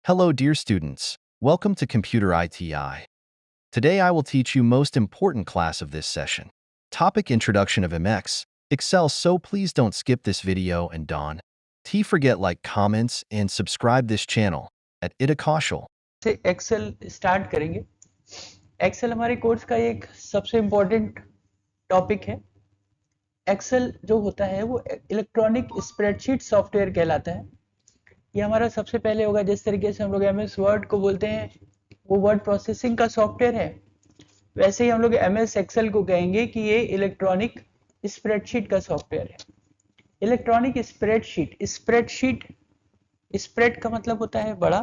Hello, dear students. Welcome to Computer ITI. Today I will teach you most important class of this session. Topic Introduction of MX, Excel, so please don't skip this video and don't forget like comments and subscribe this channel at Ida Kaushal. से Excel start करेंगे। Excel हमारे course का एक सबसे important topic है। Excel जो होता है वो इलेक्ट्रॉनिक स्प्रेडशीट सॉफ्टवेयर कहलाता है। ये हमारा सबसे पहले होगा, जिस तरीके से हम लोग एमएस वर्ड को बोलते हैं वो वर्ड प्रोसेसिंग का सॉफ्टवेयर है, वैसे ही हम लोग एमएस एक्सेल को कहेंगे कि ये इलेक्ट्रॉनिक स्प्रेडशीट का सॉफ्टवेयर है। इलेक्ट्रॉनिक स्प्रेडशीट, स्प्रेड का मतलब होता है बड़ा,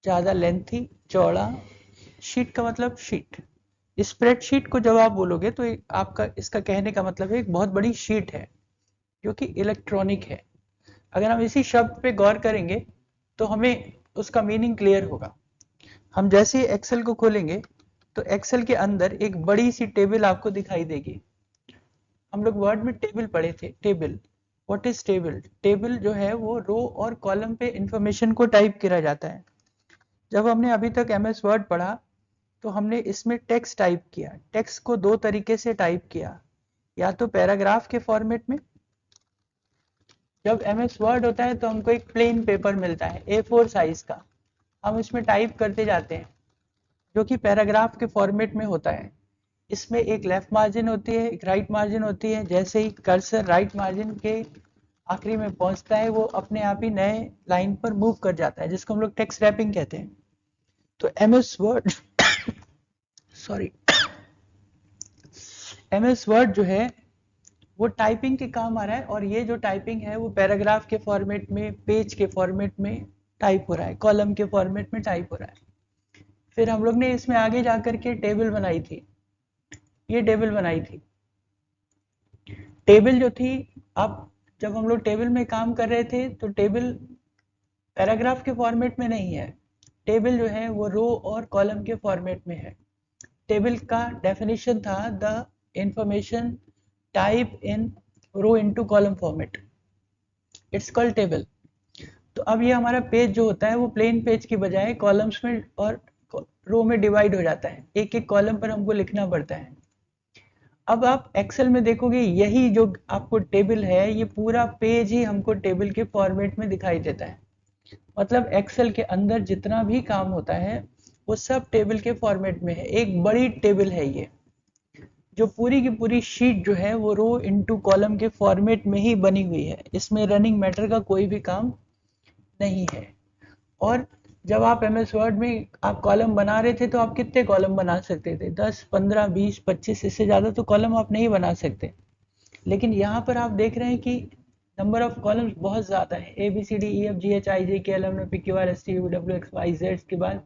ज़्यादा लेंथी, चौड़ा। शीट का मतलब शीट। स्प्रेडशीट को जब आप बोलोगे तो आपका इसका कहने का मतलब है एक बहुत बड़ी शीट है जो कि इलेक्ट्रॉनिक है। अगर हम इसी शब्द पे गौर करेंगे तो हमें उसका मीनिंग क्लियर होगा। हम जैसे ही एक्सेल को खोलेंगे तो एक्सेल के अंदर एक बड़ी सी टेबल आपको दिखाई देगी। हम लोग वर्ड में टेबल पढ़े थे। Table, what is table? Table जो है वो रो और कॉलम पे इंफॉर्मेशन को टाइप किया जाता है। जब हमने अभी तक एमएस वर्ड पढ़ा तो हमने इसमें टेक्स्ट टाइप किया। टेक्स्ट को दो तरीके से टाइप किया, या तो पैराग्राफ के फॉर्मेट में। जब एमएस वर्ड होता है तो हमको एक प्लेन पेपर मिलता है A4 साइज का, हम इसमें टाइप करते जाते हैं जो कि पैराग्राफ के फॉर्मेट में होता है। इसमें एक लेफ्ट मार्जिन होती है, एक राइट मार्जिन होती है। जैसे ही कर्सर राइट मार्जिन के आखिरी में पहुंचता है वो अपने आप ही नए लाइन पर मूव कर जाता है, जिसको हम लोग टेक्स्ट रैपिंग कहते हैं। तो MS word sorry MS word जो है वो टाइपिंग के काम आ रहा है, और ये जो टाइपिंग है वो पैराग्राफ के फॉर्मेट में, पेज के फॉर्मेट में टाइप हो रहा है, कॉलम के फॉर्मेट में टाइप हो रहा है। फिर हम लोग ने इसमें आगे जाकर के टेबल बनाई थी। ये टेबल बनाई थी। टेबल जो थी, अब जब हम लोग टेबल में काम कर रहे थे तो टेबल पैराग्राफ के फॉर्मेट में नहीं है। टेबल जो है वो रो और कॉलम के फॉर्मेट में है। टेबल का डेफिनेशन था the information type in row into column format, it's called table. तो अब ये हमारा पेज जो होता है वो प्लेन पेज की बजाय कॉलम्स में और रो में डिवाइड हो जाता है। एक एक कॉलम पर हमको लिखना पड़ता है। अब आप एक्सेल में देखोगे यही जो आपको टेबल है ये पूरा पेज ही हमको टेबल के फॉर्मेट में दिखाई देता है। मतलब एक्सेल के अंदर जितना भी काम होता है वो सब टेबल के फॉर्मेट में है। एक बड़ी टेबल है ये, जो पूरी की पूरी शीट जो है वो रो इनटू कॉलम के फॉर्मेट में ही बनी हुई है। इसमें रनिंग मैटर का कोई भी काम नहीं है। और जब आप एमएस वर्ड में आप कॉलम बना रहे थे तो आप कितने कॉलम बना सकते थे? 10, 15, 20, 25, इससे ज़्यादा तो कॉलम आप नहीं बना सकते। लेकिन यहाँ पर आप देख रहे हैं कि नंबर ऑफ कॉलम्स बहुत ज़्यादा है। ABCDEFGHIJKLMNOPQRSTUWXYZ के बाद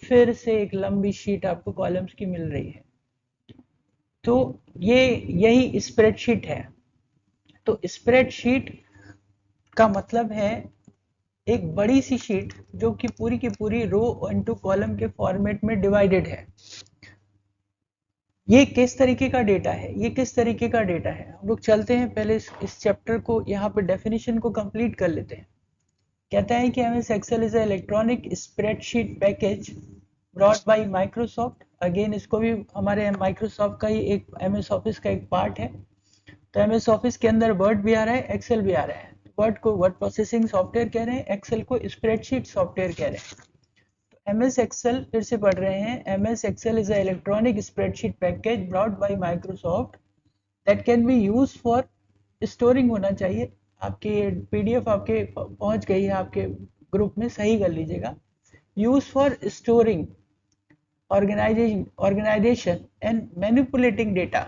फिर से एक लंबी शीट आपको कॉलम्स की मिल रही है। तो ये यही स्प्रेडशीट है। तो स्प्रेडशीट का मतलब है एक बड़ी सी शीट जो कि पूरी की पूरी रो इनटू कॉलम के फॉर्मेट में डिवाइडेड है। ये किस तरीके का डेटा है? ये किस तरीके का डेटा है? हम लोग चलते हैं पहले इस चैप्टर को, यहाँ पे डेफिनेशन को कंप्लीट कर लेते हैं। कहता है कि MS Excel is electronic spreadsheet package brought by Microsoft. Again इसको भी हमारे माइक्रोसॉफ्ट का ही एक एमएस ऑफिस का एक पार्ट है। तो एमएस ऑफिस के अंदर वर्ड भी आ रहा है, एक्सेल भी आ रहा है। वर्ड को वर्ड प्रोसेसिंग सॉफ्टवेयर कह रहे हैं, एक्सेल को स्प्रेडशीट सॉफ्टवेयर कह रहे हैं। तो एमएस एक्सेल फिर से पढ़ रहे हैं। MS Excel is a electronic spreadsheet package brought by Microsoft that can be used for storing. होना चाहिए आपके पीडीएफ आपके पहुंच गई है आपके ग्रुप में, सही कर लीजिएगा। Use for storing, organisation and manipulating data.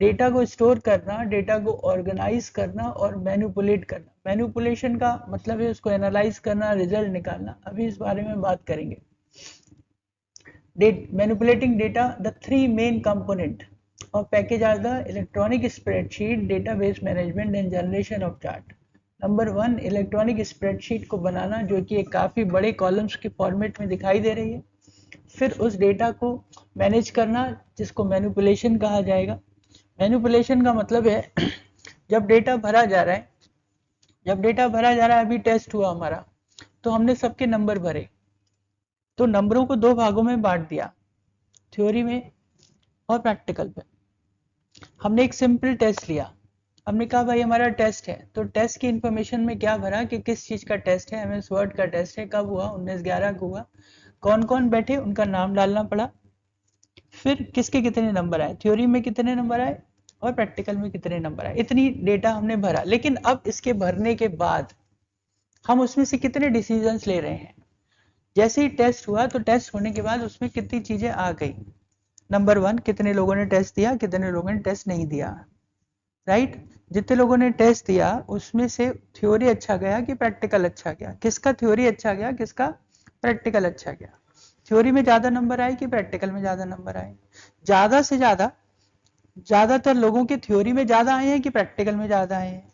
Data को स्टोर करना, डेटा को ऑर्गेनाइज करना और मैनिपुलेट करना। मैनिपुलेशन का मतलब है उसको एनालाइज करना, रिजल्ट निकालना। अभी इस बारे में बात करेंगे। Manipulating data, the three main component of package are the electronic spreadsheet, database management and generation of chart. Number 1, electronic spreadsheet को बनाना जो कि एक काफ़ी बड़े कॉलम्स के फॉर्मेट में दिखाई दे रही है। फिर उस डेटा को मैनेज करना जिसको मैनिपुलेशन कहा जाएगा। मैनिपुलेशन का मतलब है जब डेटा भरा जा रहा है, अभी टेस्ट हुआ हमारा तो हमने सबके नंबर भरे, तो नंबरों को 2 भागों में बांट दिया, थ्योरी में और प्रैक्टिकल में। हमने एक सिंपल टेस्ट लिया, हमने कहा भाई हमारा टेस्ट है, तो टेस्ट की इंफॉर्मेशन में क्या भरा कि किस चीज का टेस्ट है, एमएस वर्ड का टेस्ट है, कब हुआ, 19/11 को हुआ, कौन कौन बैठे उनका नाम डालना पड़ा, फिर किसके कितने नंबर आए, थ्योरी में कितने नंबर आए और प्रैक्टिकल में कितने नंबर आए, इतनी डेटा हमने भरा। लेकिन अब इसके भरने के बाद हम उसमें से कितने डिसीजंस ले रहे हैं। जैसे ही टेस्ट हुआ तो टेस्ट होने के बाद उसमें कितनी चीजें आ गई। नंबर 1, कितने लोगों ने टेस्ट दिया, कितने लोगों ने टेस्ट नहीं दिया, राइट। जितने लोगों ने टेस्ट दिया उसमें से थ्योरी अच्छा गया कि प्रैक्टिकल अच्छा गया, किसका थ्योरी अच्छा गया, किसका प्रैक्टिकल अच्छा गया, थ्योरी में ज्यादा नंबर आए कि प्रैक्टिकल में ज्यादा नंबर आए। ज्यादा से ज्यादा, ज्यादातर लोगों के थ्योरी में ज्यादा आए हैं कि प्रैक्टिकल में ज्यादा आए हैं।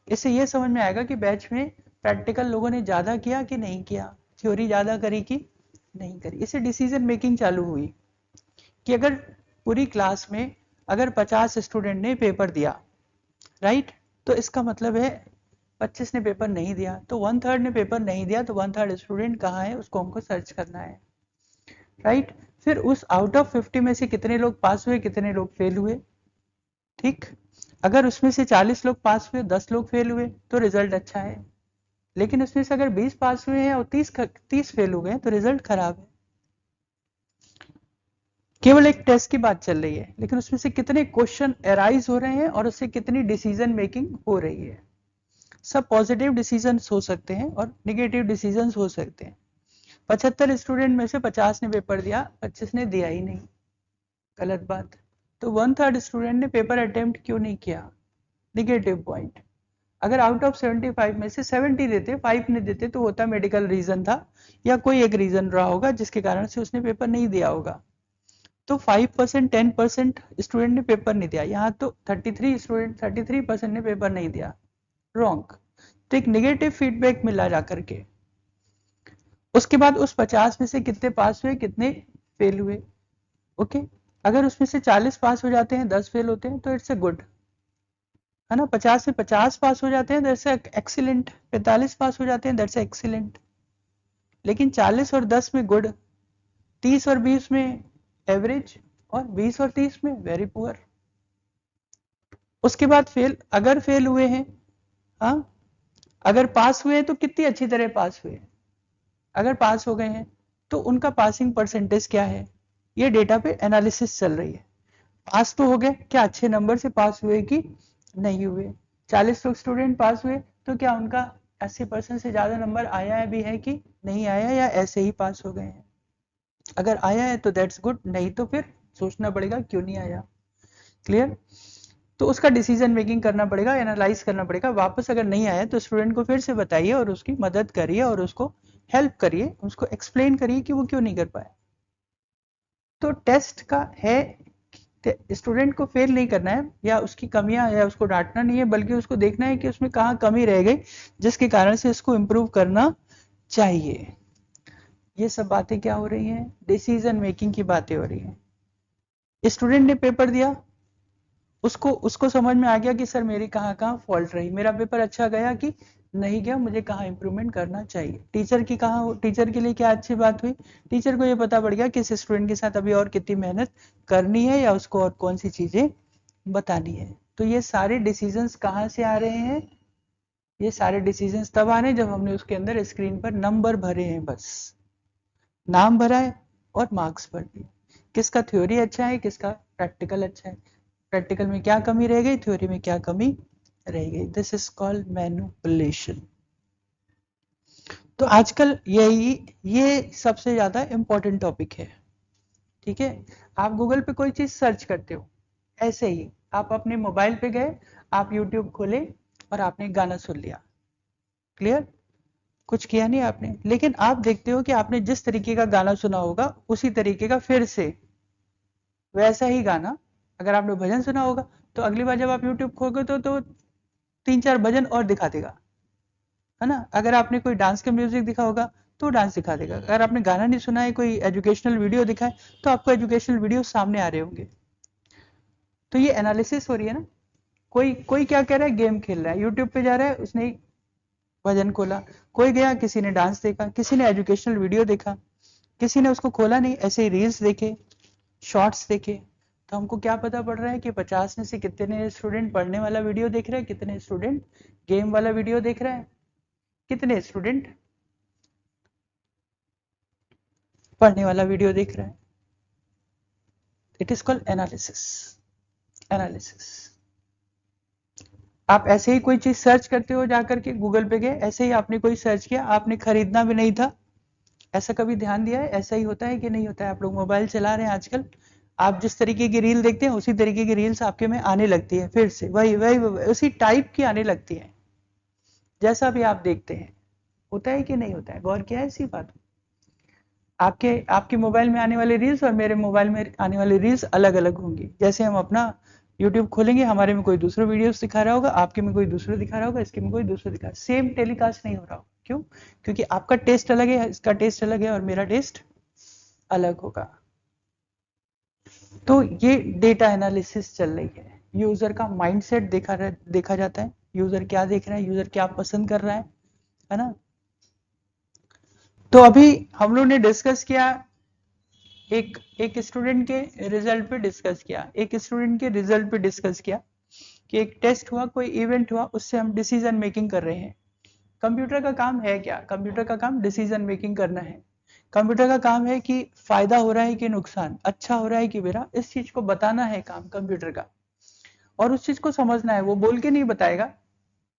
इससे ये समझ में आएगा कि बैच में प्रैक्टिकल लोगों ने ज्यादा किया कि नहीं किया, थ्योरी ज्यादा करी कि नहीं करी। इससे डिसीजन मेकिंग चालू हुई कि अगर पूरी क्लास में अगर 50 स्टूडेंट ने पेपर दिया, राइट, तो इसका मतलब है 25 ने पेपर नहीं दिया, तो 1/3 ने पेपर नहीं दिया, तो 1/3 स्टूडेंट कहाँ है उसको हमको सर्च करना है, राइट। फिर उस आउट ऑफ 50 में से कितने लोग पास हुए, कितने लोग फेल हुए, ठीक। अगर उसमें से 40 लोग पास हुए, 10 लोग फेल हुए तो रिजल्ट अच्छा है। लेकिन उसमें से अगर 20 पास हुए हैं और 30 फेल हुए हैं तो रिजल्ट खराब है। केवल एक टेस्ट की बात चल रही है, लेकिन उसमें से कितने क्वेश्चन अराइज हो रहे हैं और उससे कितनी डिसीजन मेकिंग हो रही है। सब पॉजिटिव डिसीजंस हो सकते हैं और निगेटिव डिसीजंस हो सकते हैं। 75 स्टूडेंट में से 50 ने पेपर दिया, 25 ने दिया ही नहीं, गलत बात। तो 1/3 स्टूडेंट ने पेपर अटेम्प्ट क्यों नहीं किया, निगेटिव पॉइंट। अगर आउट ऑफ 75 में से 70 देते, 5 ने देते, तो होता मेडिकल रीजन था या कोई एक रीजन रहा होगा जिसके कारण से उसने पेपर नहीं दिया होगा। तो 5%, 10% स्टूडेंट ने पेपर नहीं दिया, यहाँ तो 33% ने पेपर नहीं दिया, रॉन्ग। तो एक निगेटिव फीडबैक मिला जाकर के। उसके बाद उस 50 में से कितने पास हुए, कितने फेल हुए, ओके। अगर उसमें से 40 पास हो जाते हैं, 10 फेल होते हैं, तो इट्स ए गुड, है ना। 50 में 50 पास हो जाते हैं, दैट्स एक्सीलेंट। 45 पास हो जाते हैं, दैट्स एक्सीलेंट। लेकिन 40 और 10 में गुड, 30 और 20 में एवरेज, और 20 और 30 में वेरी पुअर। उसके बाद फेल, अगर फेल हुए हैं, हाँ, अगर पास हुए हैं तो कितनी अच्छी तरह पास हुए, अगर पास हो गए हैं तो उनका पासिंग परसेंटेज क्या है, ये डेटा पे एनालिसिस चल रही है। पास तो हो गए, क्या अच्छे नंबर से पास हुए कि नहीं हुए। 40 लोग स्टूडेंट पास हुए तो क्या उनका 80% से ज्यादा नंबर आया भी है कि नहीं आया, या ऐसे ही पास हो गए हैं। अगर आया है तो दैट्स गुड, नहीं तो फिर सोचना पड़ेगा क्यों नहीं आया, क्लियर। तो उसका डिसीजन मेकिंग करना पड़ेगा, एनालाइज करना पड़ेगा। वापस अगर नहीं आया तो स्टूडेंट को फिर से बताइए और उसकी मदद करिए और उसको हेल्प करिए, उसको एक्सप्लेन करिए कि वो क्यों नहीं कर पाया। तो टेस्ट का है, स्टूडेंट को फेल नहीं करना है या उसकी कमियां या उसको डांटना नहीं है, बल्कि उसको देखना है कि उसमें कहाँ कमी रह गई जिसके कारण से इसको इम्प्रूव करना चाहिए। ये सब बातें क्या हो रही हैं, डिसीजन मेकिंग की बातें हो रही हैं। स्टूडेंट ने पेपर दिया, उसको उसको समझ में आ गया कि सर मेरी कहाँ कहाँ फॉल्ट रही, मेरा पेपर अच्छा गया कि नहीं गया, मुझे कहाँ इंप्रूवमेंट करना चाहिए। टीचर की कहाँ, टीचर के लिए क्या अच्छी बात हुई, टीचर को ये पता पड़ गया कि इस स्टूडेंट के साथ अभी और कितनी मेहनत करनी है या उसको और कौन सी चीजें बतानी है। तो ये सारे डिसीजंस कहाँ से आ रहे हैं, ये सारे डिसीजंस तब आ रहे हैं जब हमने उसके अंदर स्क्रीन पर नंबर भरे हैं, बस नाम भरा है और मार्क्स भर दिए। किसका थ्योरी अच्छा है, किसका प्रैक्टिकल अच्छा है, प्रैक्टिकल में क्या कमी रह गई, थ्योरी में क्या कमी रह गई। This is called manipulation. तो आजकल ये सबसे ज्यादा इंपॉर्टेंट टॉपिक है, ठीक है। आप गूगल पे कोई चीज सर्च करते हो, ऐसे ही आप अपने मोबाइल पे गए, आप यूट्यूब खोले और आपने गाना सुन लिया, क्लियर, कुछ किया नहीं आपने। लेकिन आप देखते हो कि आपने जिस तरीके का गाना सुना होगा उसी तरीके का फिर से वैसा ही गाना, अगर आपने भजन सुना होगा तो अगली बार जब आप यूट्यूब खोलोगे तो 3-4 भजन और दिखा देगा, है ना। अगर आपने कोई डांस का म्यूजिक दिखा होगा तो डांस दिखा देगा। अगर आपने गाना नहीं सुना है, कोई एजुकेशनल वीडियो दिखाए, तो आपको एजुकेशनल वीडियो सामने आ रहे होंगे। तो ये एनालिसिस हो रही है ना। कोई कोई क्या कह रहा है, गेम खेल रहा है, यूट्यूब पे जा रहा है, उसने भजन खोला, कोई गया, किसी ने डांस देखा, किसी ने एजुकेशनल वीडियो देखा, किसी ने उसको खोला नहीं, ऐसे ही रील्स देखे, शॉर्ट्स देखे। तो हमको क्या पता पड़ रहा है कि 50 में से कितने स्टूडेंट पढ़ने वाला वीडियो देख रहे हैं, कितने स्टूडेंट गेम वाला वीडियो देख रहे हैं, कितने स्टूडेंट पढ़ने वाला वीडियो देख रहे हैं। It is called analysis. Analysis. आप ऐसे ही कोई चीज सर्च करते हो, जाकर के गूगल पे गए, ऐसे ही आपने कोई सर्च किया, आपने खरीदना भी नहीं था, ऐसा कभी ध्यान दिया है? ऐसा ही होता है कि नहीं होता है? आप लोग मोबाइल चला रहे हैं आजकल, आप जिस तरीके की रील देखते हैं उसी तरीके की रील्स आपके में आने लगती है, फिर से वही वही उसी टाइप की आने लगती है, जैसा भी आप देखते हैं। होता है कि नहीं होता है? गौर किया है इसी बात? आपके आपके मोबाइल में आने वाले रील्स और मेरे मोबाइल में आने वाली रील्स अलग अलग होंगी। जैसे हम अपना यूट्यूब खोलेंगे, हमारे में कोई दूसरा वीडियोस दिखा रहा होगा, आपके में कोई दूसरा दिखा रहा होगा, इसके में कोई दूसरा दिखा, सेम टेलीकास्ट नहीं हो रहा होगा। क्यों? क्योंकि आपका टेस्ट अलग है, इसका टेस्ट अलग है, और मेरा टेस्ट अलग होगा। तो ये डेटा एनालिसिस चल रही है। यूजर का माइंडसेट देखा जाता है, यूजर क्या देख रहा है, यूजर क्या पसंद कर रहा है ना। तो अभी हम लोग ने डिस्कस किया, एक स्टूडेंट के रिजल्ट पे डिस्कस किया, एक स्टूडेंट के रिजल्ट पे डिस्कस किया कि एक टेस्ट हुआ, कोई इवेंट हुआ, उससे हम डिसीजन मेकिंग कर रहे हैं। कंप्यूटर का काम है क्या? कंप्यूटर का काम डिसीजन मेकिंग करना है। कंप्यूटर का काम है कि फायदा हो रहा है कि नुकसान, अच्छा हो रहा है कि बुरा, इस चीज को बताना है काम कंप्यूटर का, और उस चीज को समझना है। वो बोल के नहीं बताएगा,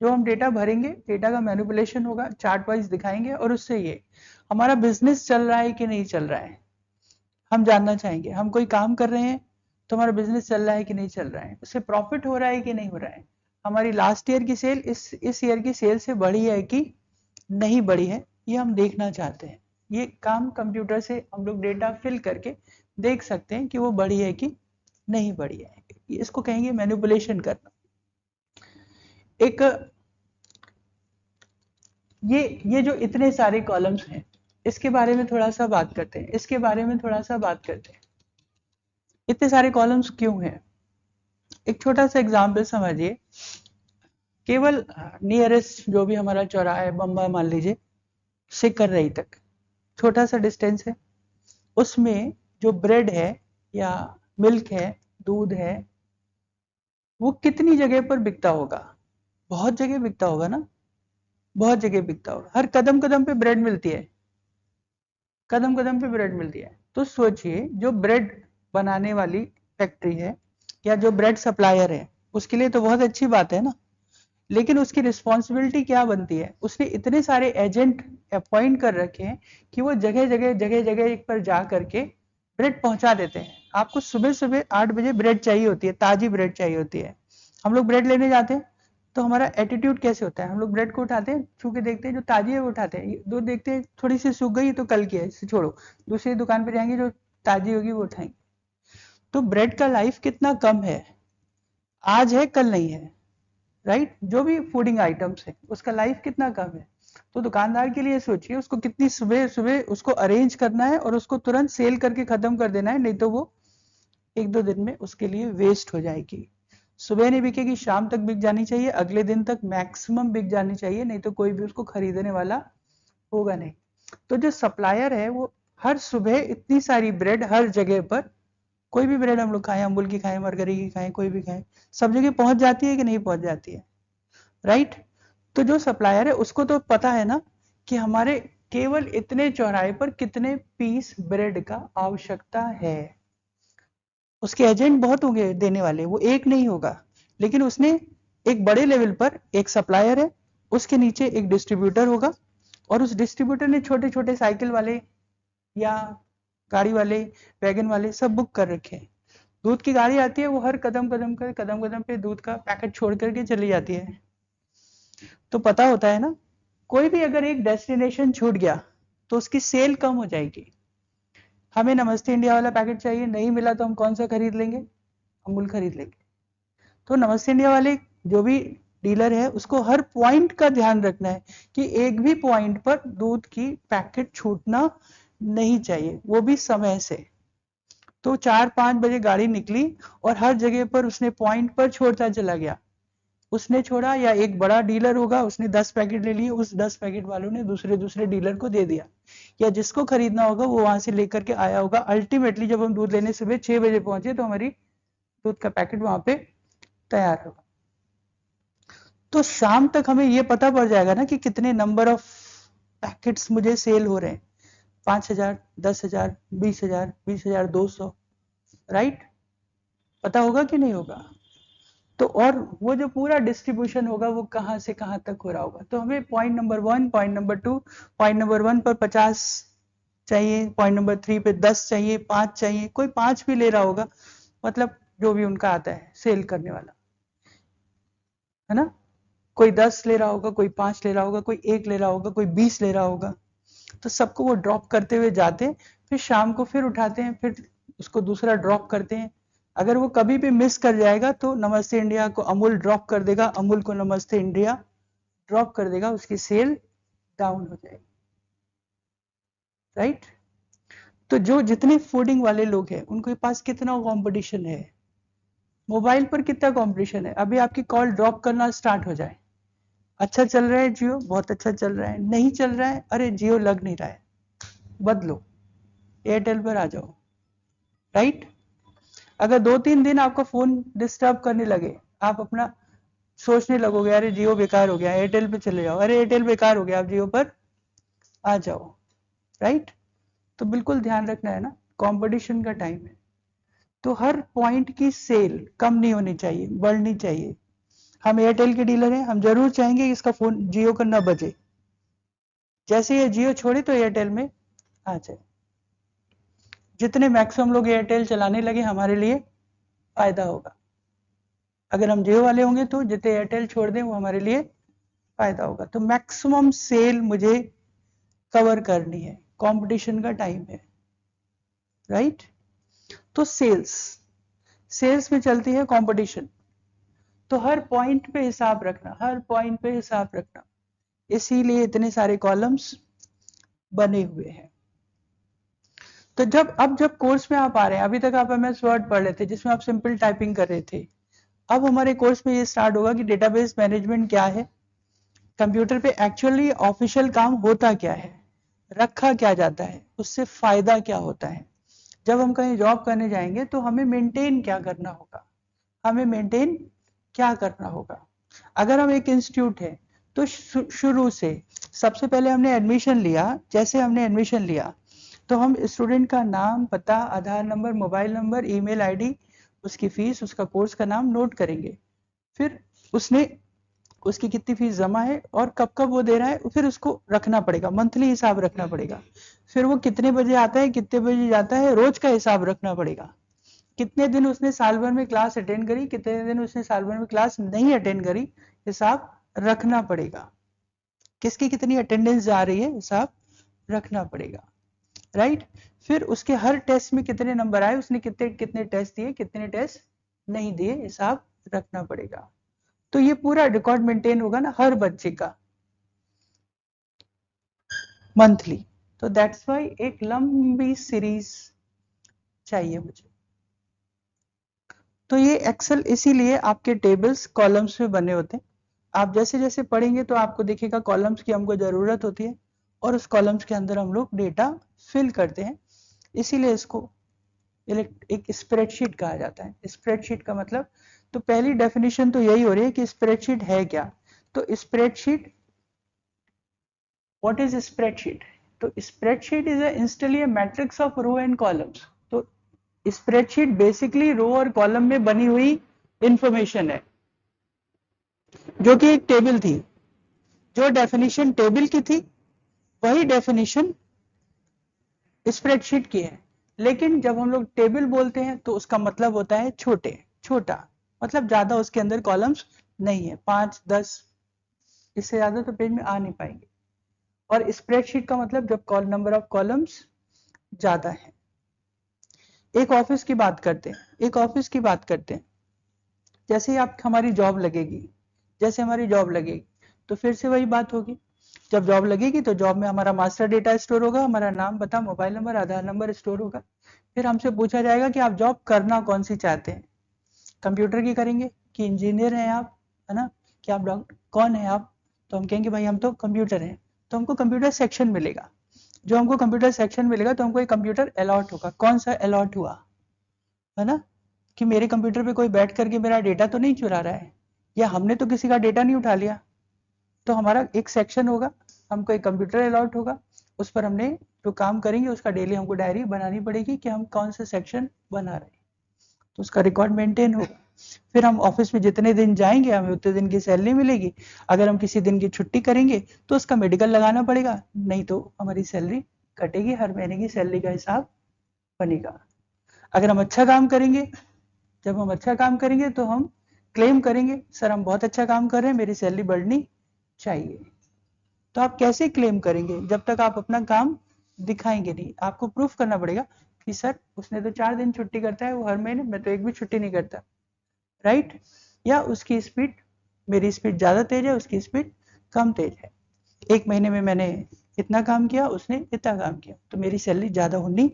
जो हम डेटा भरेंगे, डेटा का मैनिपुलेशन होगा, चार्ट वाइज दिखाएंगे, और उससे ये हमारा बिजनेस चल रहा है कि नहीं चल रहा है हम जानना चाहेंगे। हम कोई काम कर रहे हैं तो हमारा बिजनेस चल रहा है कि नहीं चल रहा है, उससे प्रॉफिट हो रहा है कि नहीं हो रहा है, हमारी लास्ट ईयर की सेल इस ईयर की सेल से बढ़ी है कि नहीं बढ़ी है, ये हम देखना चाहते हैं। ये काम कंप्यूटर से हम लोग डेटा फिल करके देख सकते हैं कि वो बढ़ी है कि नहीं बढ़ी है। इसको कहेंगे मैनिपुलेशन करना। एक ये जो इतने सारे कॉलम्स हैं, इसके बारे में थोड़ा सा बात करते हैं, इसके बारे में थोड़ा सा बात करते हैं। इतने सारे कॉलम्स क्यों हैं? एक छोटा सा एग्जाम्पल समझिए। केवल नियरेस्ट जो भी हमारा चौराहा है, बम्बा मान लीजिए, से कररई तक छोटा सा डिस्टेंस है, उसमें जो ब्रेड है या मिल्क है, दूध है, वो कितनी जगह पर बिकता होगा? बहुत जगह बिकता होगा ना, बहुत जगह बिकता होगा, हर कदम कदम पे ब्रेड मिलती है, कदम कदम पे ब्रेड मिलती है। तो सोचिए, जो ब्रेड बनाने वाली फैक्ट्री है या जो ब्रेड सप्लायर है, उसके लिए तो बहुत अच्छी बात है ना, लेकिन उसकी रिस्पॉन्सिबिलिटी क्या बनती है? उसने इतने सारे एजेंट अपॉइंट कर रखे हैं कि वो जगह जगह पर जा करके ब्रेड पहुंचा देते हैं। आपको सुबह सुबह 8 बजे ब्रेड चाहिए होती है, ताजी ब्रेड चाहिए होती है। हम लोग ब्रेड लेने जाते हैं तो हमारा एटीट्यूड कैसे होता है? हम लोग ब्रेड को उठाते हैं, छू के देखते हैं, जो ताजी है वो उठाते हैं, दूध देखते हैं थोड़ी सी सूख गई तो कल की है, इसे छोड़ो, दूसरी दुकान पे जाएंगे, जो ताजी होगी वो उठाएंगे। तो ब्रेड का लाइफ कितना कम है, आज है कल नहीं है, राइट? जो भी फूडिंग आइटम्स है उसका लाइफ कितना कम है। तो दुकानदार के लिए सोचिए, उसको कितनी सुबह सुबह उसको अरेंज करना है और उसको तुरंत सेल करके खत्म कर देना है, नहीं तो वो 1-2 दिन में उसके लिए वेस्ट हो जाएगी। सुबह नहीं बिकेगी, शाम तक बिक जानी चाहिए, अगले दिन तक मैक्सिमम बिक जानी चाहिए, नहीं तो कोई भी उसको खरीदने वाला होगा नहीं। तो जो सप्लायर है वो हर सुबह इतनी सारी ब्रेड हर जगह पर, कोई भी ब्रेड हम लोग खाएं, अमूल की खाएं, मरगरी की खाएं, कोई भी खाएं, सब जगह पहुंच जाती है कि नहीं पहुंच जाती है, राइट? तो जो सप्लायर है उसको तो पता है ना कि हमारे केवल इतने चौराहे पर कितने पीस ब्रेड का आवश्यकता है। उसके एजेंट बहुत होंगे देने वाले, वो एक नहीं होगा, लेकिन उसने एक बड़े लेवल पर एक सप्लायर है, उसके नीचे एक डिस्ट्रीब्यूटर होगा, और उस डिस्ट्रीब्यूटर ने छोटे छोटे साइकिल वाले या गाड़ी वाले, वैगन वाले सब बुक कर रखे हैं। दूध की गाड़ी आती है, वो हर कदम कदम पे दूध का पैकेट छोड़ करके चली जाती है। तो पता होता है ना, कोई भी अगर एक डेस्टिनेशन छूट गया तो उसकी सेल कम हो जाएगी। हमें नमस्ते इंडिया वाला पैकेट चाहिए, नहीं मिला तो हम कौन सा खरीद लेंगे? अमूल खरीद लेंगे। तो नमस्ते इंडिया वाले जो भी डीलर है उसको हर पॉइंट का ध्यान रखना है कि एक भी पॉइंट पर दूध की पैकेट छूटना नहीं चाहिए, वो भी समय से। तो 4-5 बजे गाड़ी निकली और हर जगह पर उसने पॉइंट पर छोड़ता चला गया, उसने छोड़ा, या एक बड़ा डीलर होगा उसने 10 पैकेट ले लिए, उस 10 पैकेट वालों ने दूसरे दूसरे डीलर को दे दिया, या जिसको खरीदना होगा वो वहां से लेकर के आया होगा। अल्टीमेटली जब हम दूध लेने सुबह 6 बजे पहुंचे तो हमारी दूध का पैकेट वहां पे तैयार होगा। तो शाम तक हमें ये पता पड़ जाएगा ना कि कितने नंबर ऑफ पैकेट्स मुझे सेल हो रहे हैं, 5,000, 10,000, 20,000, 20,200, राइट? पता होगा कि नहीं होगा? तो और वो जो पूरा डिस्ट्रीब्यूशन होगा वो कहाँ से कहाँ तक हो रहा होगा। तो हमें point number 1, point number 2, point number 1 पर 50 चाहिए, पॉइंट नंबर 3 पे 10 चाहिए, 5 चाहिए, कोई 5 भी ले रहा होगा, मतलब जो भी उनका आता है सेल करने वाला, है ना? कोई 10 ले रहा होगा, कोई 5 ले रहा होगा, कोई 1 ले रहा होगा, कोई 20 ले रहा होगा। तो सबको वो ड्रॉप करते हुए जाते हैं, फिर शाम को फिर उठाते हैं, फिर उसको दूसरा ड्रॉप करते हैं। अगर वो कभी भी मिस कर जाएगा तो नमस्ते इंडिया को अमूल ड्रॉप कर देगा, अमूल को नमस्ते इंडिया ड्रॉप कर देगा, उसकी सेल डाउन हो जाएगी, राइट? तो जो जितने फूडिंग वाले लोग हैं उनके पास कितना कंपटीशन है, मोबाइल पर कितना कंपटीशन है। अभी आपकी कॉल ड्रॉप करना स्टार्ट हो जाए, अच्छा चल रहा है जियो, बहुत अच्छा चल रहा है, नहीं चल रहा है, अरे जियो लग नहीं रहा है, बदलो, एयरटेल पर आ जाओ, राइट? अगर 2-3 दिन आपका फोन डिस्टर्ब करने लगे, आप अपना सोचने लगोगे अरे जियो बेकार हो गया, एयरटेल पे चले जाओ, अरे एयरटेल बेकार हो गया, आप जियो पर आ जाओ, राइट? तो बिल्कुल ध्यान रखना है ना, कंपटीशन का टाइम है, तो हर पॉइंट की सेल कम नहीं होनी चाहिए, बढ़नी चाहिए। हम एयरटेल के डीलर हैं, हम जरूर चाहेंगे कि इसका फोन जियो का ना बचे, जैसे ये जियो छोड़े तो एयरटेल में आ जाए। जितने मैक्सिमम लोग एयरटेल चलाने लगे हमारे लिए फायदा होगा। अगर हम जियो वाले होंगे तो जितने एयरटेल छोड़ दें वो हमारे लिए फायदा होगा। तो मैक्सिमम सेल मुझे कवर करनी है, कंपटीशन का टाइम है, राइट? तो सेल्स, सेल्स में चलती है कंपटीशन, तो हर पॉइंट पे हिसाब रखना, हर पॉइंट पे हिसाब रखना, इसीलिए इतने सारे कॉलम्स बने हुए हैं। तो जब कोर्स में आप आ रहे हैं, अभी तक आप एमएस वर्ड पढ़ रहे थे जिसमें आप सिंपल टाइपिंग कर रहे थे, अब हमारे कोर्स में ये स्टार्ट होगा कि डेटाबेस मैनेजमेंट क्या है, कंप्यूटर पे एक्चुअली ऑफिशियल काम होता क्या है, रखा क्या जाता है, उससे फायदा क्या होता है, जब हम कहीं जॉब करने जाएंगे तो हमें मेंटेन क्या करना होगा, हमें मेंटेन क्या करना होगा। अगर हम एक इंस्टीट्यूट है तो शुरू से सबसे पहले हमने एडमिशन लिया, जैसे हमने एडमिशन लिया तो हम स्टूडेंट का नाम, पता, Aadhaar number, mobile number, email ID, उसकी फीस, उसका कोर्स का नाम नोट करेंगे, फिर उसने उसकी कितनी फीस जमा है और कब कब वो दे रहा है, फिर उसको रखना पड़ेगा, मंथली हिसाब रखना पड़ेगा, फिर वो कितने बजे आता है, कितने बजे जाता है, रोज का हिसाब रखना पड़ेगा, कितने दिन उसने साल भर में क्लास अटेंड करी, कितने दिन उसने साल भर में क्लास नहीं अटेंड करी, हिसाब रखना पड़ेगा, किसकी कितनी अटेंडेंस जा रही है, हिसाब रखना पड़ेगा, राइट? फिर उसके हर टेस्ट में कितने नंबर आए, उसने कितने कितने टेस्ट दिए, कितने टेस्ट नहीं दिए, हिसाब रखना पड़ेगा। तो ये पूरा रिकॉर्ड मेंटेन होगा ना हर बच्चे का, मंथली। तो दैट्स वाई एक लंबी सीरीज चाहिए मुझे। तो ये एक्सेल इसीलिए आपके टेबल्स कॉलम्स में बने होते हैं, आप जैसे जैसे पढ़ेंगे तो आपको दिखेगा कॉलम्स की हमको जरूरत होती है और उस कॉलम्स के अंदर हम लोग डेटा फिल करते हैं, इसीलिए इसको एक स्प्रेडशीट कहा जाता है। स्प्रेडशीट का मतलब, तो पहली डेफिनेशन तो यही हो रही है कि स्प्रेडशीट है क्या। तो स्प्रेडशीट, व्हाट इज स्प्रेडशीट? तो spreadsheet is essentially matrix of row and columns. तो स्प्रेडशीट बेसिकली रो और कॉलम में बनी हुई इंफॉर्मेशन है, जो कि एक टेबल थी, जो डेफिनेशन टेबल की थी वही डेफिनेशन स्प्रेडशीट की है। लेकिन जब हम लोग टेबल बोलते हैं तो उसका मतलब होता है छोटे, छोटा मतलब ज्यादा उसके अंदर कॉलम्स नहीं है, 5-10, इससे ज्यादा तो पेज में आ नहीं पाएंगे। और स्प्रेडशीट का मतलब जब नंबर ऑफ कॉलम्स ज्यादा है। एक ऑफिस की बात करते हैं, एक ऑफिस की बात करते हैं, जैसे ही आप हमारी जॉब लगेगी, जैसे हमारी जॉब लगेगी तो फिर से वही बात होगी, जब जॉब लगेगी तो जॉब में हमारा मास्टर डेटा स्टोर होगा, हमारा नाम, पता, मोबाइल नंबर, आधार नंबर स्टोर होगा। फिर हमसे पूछा जाएगा कि आप जॉब करना कौन सी चाहते हैं, कंप्यूटर की करेंगे कि इंजीनियर हैं आप, है ना, कि आप डॉक्टर कौन है आप, तो हम कहेंगे भाई हम तो कंप्यूटर हैं, तो हमको कंप्यूटर सेक्शन मिलेगा। जो हमको कंप्यूटर सेक्शन मिलेगा तो हमको एक कंप्यूटर अलॉट होगा। कौन सा अलॉट हुआ है ना, कि मेरे कंप्यूटर पे कोई बैठ करके मेरा डेटा तो नहीं चुरा रहा है, या हमने तो किसी का डेटा नहीं उठा लिया। तो हमारा एक सेक्शन होगा, हमको एक कंप्यूटर अलॉट होगा, उस पर हमने जो काम करेंगे उसका डेली हमको डायरी बनानी पड़ेगी कि हम कौन सा सेक्शन बना रहे हैं, तो उसका रिकॉर्ड मेंटेन होगा। फिर हम ऑफिस में जितने दिन जाएंगे हमें उतने दिन की सैलरी मिलेगी। अगर हम किसी दिन की छुट्टी करेंगे तो उसका मेडिकल लगाना पड़ेगा, नहीं तो हमारी सैलरी कटेगी, हर महीने की सैलरी का हिसाब बनेगा। अगर हम अच्छा काम करेंगे, जब हम अच्छा काम करेंगे तो हम क्लेम करेंगे, सर हम बहुत अच्छा काम कर रहे हैं, मेरी सैलरी बढ़नी चाहिए। तो आप कैसे क्लेम करेंगे, जब तक आप अपना काम दिखाएंगे नहीं। आपको प्रूफ करना पड़ेगा कि सर उसने तो 4 दिन छुट्टी करता है, वो हर महीने, मैं तो एक भी छुट्टी नहीं करता, राइट। या उसकी स्पीड, मेरी स्पीड ज़्यादा तेज है, उसकी स्पीड कम तेज है, एक महीने में मैंने इतना काम किया, उसने इतना काम किया, तो मेरी सैलरी ज़्यादा होनी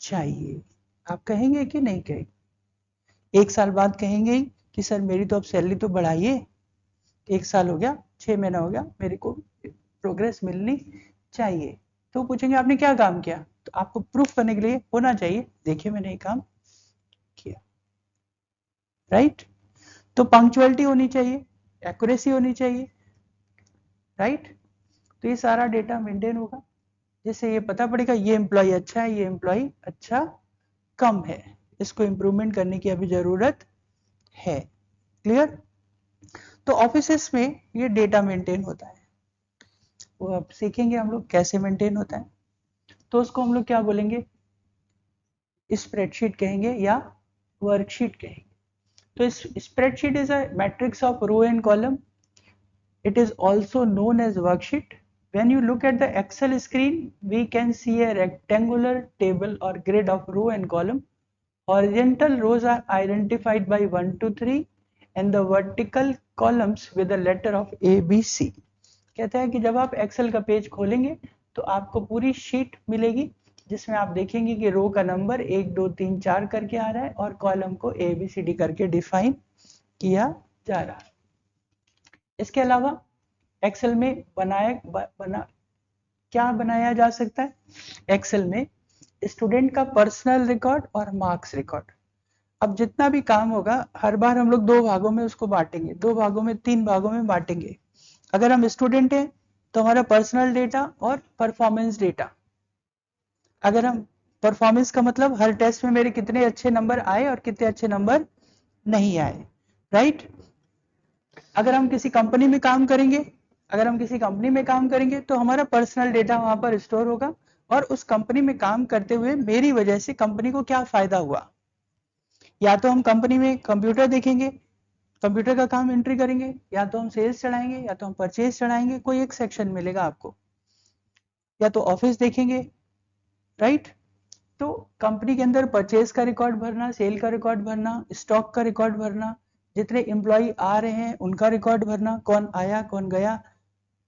चाहिए। आप कहेंगे कि नहीं कहेंगे? एक साल बाद कहेंगे कि सर मेरी तो अब सैलरी तो बढ़ाइए, 1 साल हो गया, 6 महीना हो गया, मेरे को प्रोग्रेस मिलनी चाहिए। तो पूछेंगे आपने क्या काम किया, तो आपको प्रूफ करने के लिए होना चाहिए, देखिए मैंने ये काम किया, राइट। तो पंक्चुअलिटी होनी चाहिए, एक्यूरेसी होनी चाहिए, राइट। तो ये सारा डेटा मेंटेन होगा, जिससे ये पता पड़ेगा ये एम्प्लॉय अच्छा है, ये एम्प्लॉय अच्छा कम है, इसको इम्प्रूवमेंट करने की अभी जरूरत है। क्लियर? तो ऑफिसेस में ये डेटा मेंटेन होता है, वो अब सीखेंगे हम लोग कैसे मेंटेन होता है। तो उसको हम लोग क्या बोलेंगे, स्प्रेडशीट कहेंगे या वर्कशीट कहेंगे। तो इस spreadsheet is a matrix of row and column, it is also known as worksheet. When you look at the Excel screen, we can see a rectangular table or grid of row and column. Horizontal rows are identified by 1 to 3 and the vertical columns with the letter of A, B, C. कहता है कि जब आप Excel का page खोलेंगे तो आपको पूरी शीट मिलेगी, जिसमें आप देखेंगे कि रो का नंबर 1 2 3 4 करके आ रहा है और कॉलम को ए बी सी डी करके डिफाइन किया जा रहा है। इसके अलावा एक्सेल में क्या बनाया जा सकता है, एक्सेल में स्टूडेंट का पर्सनल रिकॉर्ड और मार्क्स रिकॉर्ड। अब जितना भी काम होगा हर बार हम लोग 2 भागों में उसको बांटेंगे, 2 भागों में 3 भागों में बांटेंगे। अगर हम स्टूडेंट हैं तो हमारा पर्सनल डेटा और परफॉर्मेंस डेटा। अगर हम परफॉर्मेंस का मतलब हर टेस्ट में मेरे कितने अच्छे नंबर आए और कितने अच्छे नंबर नहीं आए, राइट। अगर हम किसी कंपनी में काम करेंगे, अगर हम किसी कंपनी में काम करेंगे तो हमारा पर्सनल डेटा वहां पर स्टोर होगा, और उस कंपनी में काम करते हुए मेरी वजह से कंपनी को क्या फायदा हुआ। या तो हम कंपनी में कंप्यूटर देखेंगे, कंप्यूटर का काम एंट्री करेंगे, या तो हम सेल्स चढ़ाएंगे, या तो हम परचेज चढ़ाएंगे, कोई एक सेक्शन मिलेगा आपको, या तो ऑफिस देखेंगे, राइट। तो कंपनी के अंदर परचेज का रिकॉर्ड भरना, सेल का रिकॉर्ड भरना, स्टॉक का रिकॉर्ड भरना, जितने एम्प्लॉय आ रहे हैं उनका रिकॉर्ड भरना, कौन आया कौन गया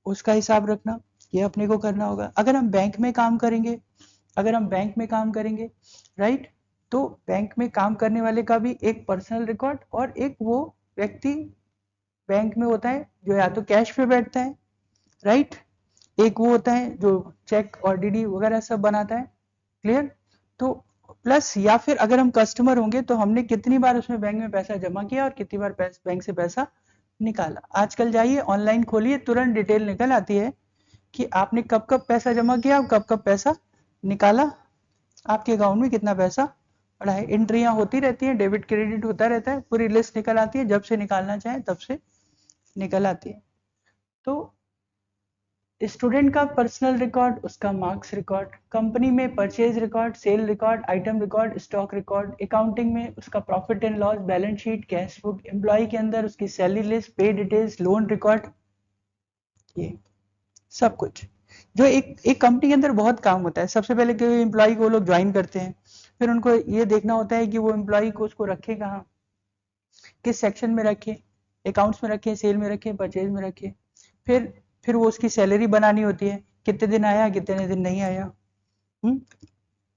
उसका हिसाब रखना, ये अपने को करना होगा। अगर हम बैंक में काम करेंगे, अगर हम बैंक में काम करेंगे, राइट, तो बैंक में काम करने वाले का भी एक पर्सनल रिकॉर्ड और एक वो व्यक्ति बैंक में होता है जो या तो कैश पे बैठता है, राइट, एक वो होता है जो चेक और डीडी वगैरह सब बनाता है। क्लियर? तो प्लस या फिर अगर हम कस्टमर होंगे तो हमने कितनी बार उसमें बैंक में पैसा जमा किया और कितनी बार बैंक से पैसा निकाला। आजकल जाइए ऑनलाइन खोलिए, तुरंत डिटेल निकल आती है कि आपने कब कब पैसा जमा किया और कब कब पैसा निकाला, आपके अकाउंट में कितना पैसा पड़ा है। एंट्रियां होती रहती हैं, डेबिट क्रेडिट होता रहता है, पूरी लिस्ट निकल आती है, जब से निकालना चाहे तब से निकल आती है। तो स्टूडेंट का पर्सनल रिकॉर्ड, उसका मार्क्स रिकॉर्ड, कंपनी में purchase record, sale record, item record, stock record, accounting में उसका profit and loss, balance sheet, cash book, employ के अंदर उसकी salary list, pay details, loan record, ये सब कुछ जो एक कंपनी के अंदर बहुत काम होता है। सबसे पहले कोई एम्प्लॉय को लोग ज्वाइन करते हैं, फिर उनको ये देखना होता है कि वो एम्प्लॉय को उसको रखे कहाँ, किस सेक्शन में रखे, अकाउंट्स में रखे, सेल में रखे, परचेज में रखे। फिर वो उसकी सैलरी बनानी होती है, कितने दिन आया कितने दिन नहीं आया।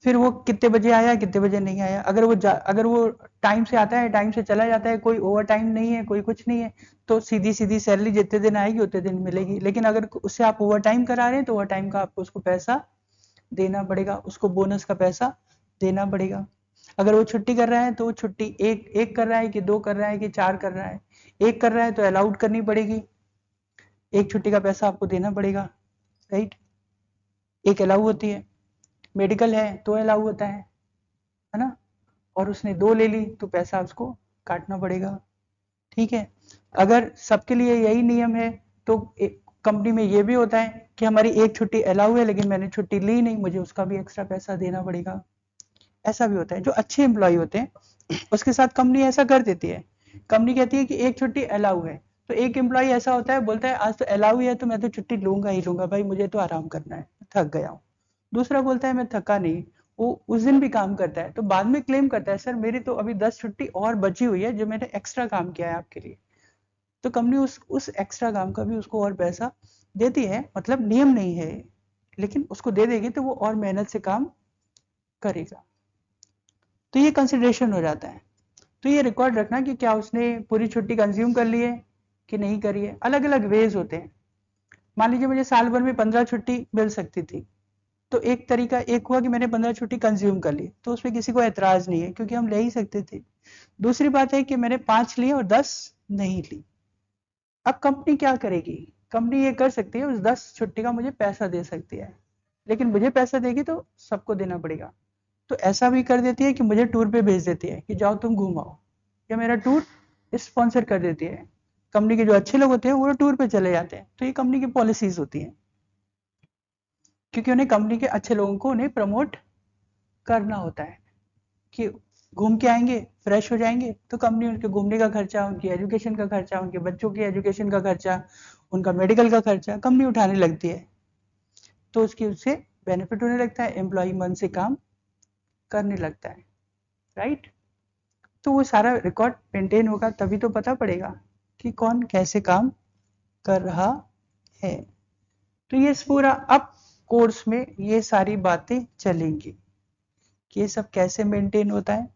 फिर वो कितने बजे आया कितने बजे नहीं आया, अगर वो टाइम से आता है टाइम से चला जाता है, कोई ओवर टाइम नहीं है कोई कुछ नहीं है, तो सीधी सीधी सैलरी जितने दिन आएगी उतने दिन मिलेगी। लेकिन अगर उससे आप ओवर टाइम करा रहे हैं तो ओवर टाइम का आपको उसको पैसा देना पड़ेगा, उसको बोनस का पैसा देना पड़ेगा। अगर वो छुट्टी कर रहा है तो वो छुट्टी एक एक कर रहा है कि दो कर रहा है कि चार कर रहा है, एक कर रहा है तो अलाउड करनी पड़ेगी, एक छुट्टी का पैसा आपको देना पड़ेगा, राइट। एक अलाउ होती है, मेडिकल है तो अलाउ होता है ना, और उसने दो ले ली तो पैसा उसको काटना पड़ेगा, ठीक है। अगर सबके लिए यही नियम है तो कंपनी में ये भी होता है कि हमारी एक छुट्टी अलाउ है लेकिन मैंने छुट्टी ली नहीं, मुझे उसका भी एक्स्ट्रा पैसा देना पड़ेगा। ऐसा भी होता है। जो अच्छे एम्प्लॉय होते हैं उसके साथ कंपनी ऐसा कर देती है, कंपनी कहती है कि एक छुट्टी अलाउ है, तो एक एम्प्लॉय ऐसा होता है बोलता है आज तो अलाउ है तो मैं तो छुट्टी लूंगा ही लूंगा भाई, मुझे तो आराम करना है, थक गया हूँ। दूसरा बोलता है मैं थका नहीं, वो उस दिन भी काम करता है तो बाद में क्लेम करता है सर मेरी तो अभी 10 छुट्टी और बची हुई है जो मैंने एक्स्ट्रा काम किया है आपके लिए। तो कंपनी उस एक्स्ट्रा काम का भी उसको और पैसा देती है, मतलब नियम नहीं है लेकिन उसको दे देगी तो वो और मेहनत से काम करेगा। तो ये कंसिडरेशन हो जाता है। तो ये रिकॉर्ड रखना कि क्या उसने पूरी छुट्टी कंज्यूम कर ली है कि नहीं करी है। अलग अलग वेज होते हैं। मान लीजिए मुझे साल भर में 15 छुट्टी मिल सकती थी, तो एक तरीका एक हुआ कि मैंने 15 छुट्टी कंज्यूम कर ली, तो उसमें किसी को एतराज नहीं है क्योंकि हम ले ही सकते थे। दूसरी बात है कि मैंने 5 ली और 10 नहीं ली। अब कंपनी क्या करेगी, कंपनी ये कर सकती है उस 10 छुट्टी का मुझे पैसा दे सकती है, लेकिन मुझे पैसा देगी तो सबको देना पड़ेगा। तो ऐसा भी कर देती है कि मुझे टूर पे भेज देती है कि जाओ तुम घूमाओ, या मेरा टूर स्पॉन्सर कर देती है। कंपनी के जो अच्छे लोग होते हैं वो टूर पे चले जाते हैं, तो ये कंपनी की पॉलिसीज होती हैं, क्योंकि उन्हें कंपनी के अच्छे लोगों को उन्हें प्रमोट करना होता है कि घूम के आएंगे फ्रेश हो जाएंगे, तो कंपनी उनके घूमने का खर्चा, उनकी एजुकेशन का खर्चा, उनके बच्चों की एजुकेशन का खर्चा, उनका मेडिकल का खर्चा कंपनी उठाने लगती है, तो उसकी उससे बेनिफिट होने लगता है, एम्प्लॉय मन से काम करने लगता है, राइट। तो वो सारा रिकॉर्ड मेंटेन होगा तभी तो पता पड़ेगा कि कौन कैसे काम कर रहा है। तो ये पूरा अब कोर्स में ये सारी बातें चलेंगी कि ये सब कैसे मेंटेन होता है,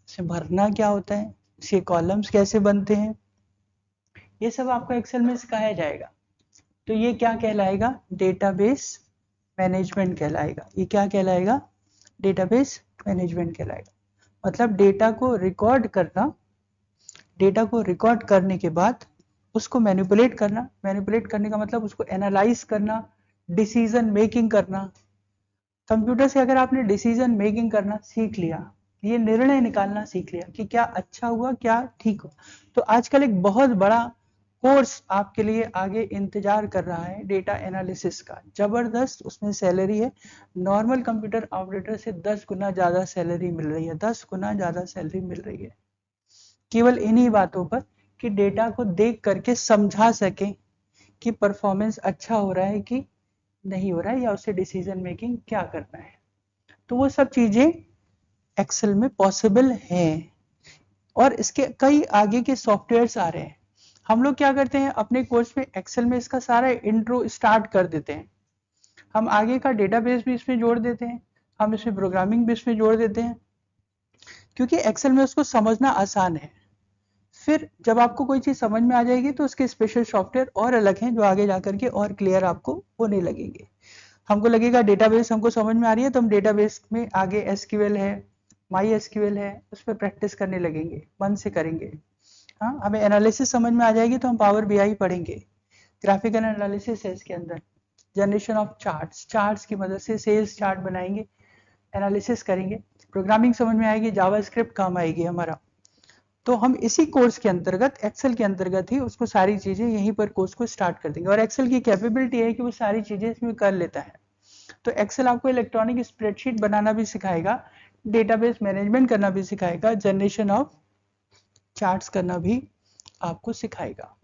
इसे भरना क्या होता है, इसके कॉलम्स कैसे बनते हैं, ये सब आपको एक्सेल में सिखाया जाएगा। तो ये क्या कहलाएगा, डेटाबेस मैनेजमेंट कहलाएगा। ये क्या कहलाएगा, डेटाबेस मैनेजमेंट कहलाएगा। मतलब डेटा को रिकॉर्ड करना, डेटा को रिकॉर्ड करने के बाद उसको मैनिपुलेट करना, मैनिपुलेट करने का मतलब उसको एनालाइज करना, डिसीजन मेकिंग करना। कंप्यूटर से अगर आपने डिसीजन मेकिंग करना सीख लिया, ये निर्णय निकालना सीख लिया कि क्या अच्छा हुआ क्या ठीक हुआ, तो आजकल एक बहुत बड़ा कोर्स आपके लिए आगे इंतजार कर रहा है डेटा एनालिसिस का, जबरदस्त उसमें सैलरी है। नॉर्मल कंप्यूटर ऑपरेटर से 10 गुना ज्यादा सैलरी मिल रही है, 10 गुना ज्यादा सैलरी मिल रही है, केवल इन्हीं बातों पर कि डेटा को देख करके समझा सके कि परफॉर्मेंस अच्छा हो रहा है कि नहीं हो रहा है, या उससे डिसीजन मेकिंग क्या करना है। तो वो सब चीजें एक्सेल में पॉसिबल हैं, और इसके कई आगे के सॉफ्टवेयर्स आ रहे हैं। हम लोग क्या करते हैं अपने कोर्स में एक्सेल में इसका सारा इंट्रो स्टार्ट कर देते हैं, हम आगे का डेटाबेस भी इसमें जोड़ देते हैं, हम इसमें प्रोग्रामिंग भी इसमें जोड़ देते हैं, क्योंकि एक्सेल में उसको समझना आसान है। फिर जब आपको कोई चीज समझ में आ जाएगी तो उसके स्पेशल सॉफ्टवेयर और अलग हैं जो आगे जाकर के और क्लियर आपको होने लगेंगे। हमको लगेगा डेटाबेस हमको समझ में आ रही है तो हम डेटाबेस में आगे एसक्यूएल है, माई एसक्यूएल है, उस पर प्रैक्टिस करने लगेंगे, मन से करेंगे। हाँ, हमें एनालिसिस समझ में आ जाएगी तो हम पावर बीआई पढ़ेंगे, ग्राफिकल एनालिसिस है इसके अंदर, जनरेशन ऑफ चार्ट्स, चार्ट्स की मदद से सेल्स चार्ट बनाएंगे, एनालिसिस करेंगे। प्रोग्रामिंग समझ में आएगी, जावास्क्रिप्ट काम आएगी हमारा। तो हम इसी कोर्स के अंतर्गत एक्सेल के अंतर्गत ही उसको सारी चीजें यहीं पर कोर्स को स्टार्ट कर देंगे, और एक्सेल की कैपेबिलिटी है कि वो सारी चीजें इसमें कर लेता है। तो एक्सेल आपको इलेक्ट्रॉनिक स्प्रेडशीट बनाना भी सिखाएगा, डेटाबेस मैनेजमेंट करना भी सिखाएगा, जनरेशन ऑफ चार्ट्स करना भी आपको सिखाएगा।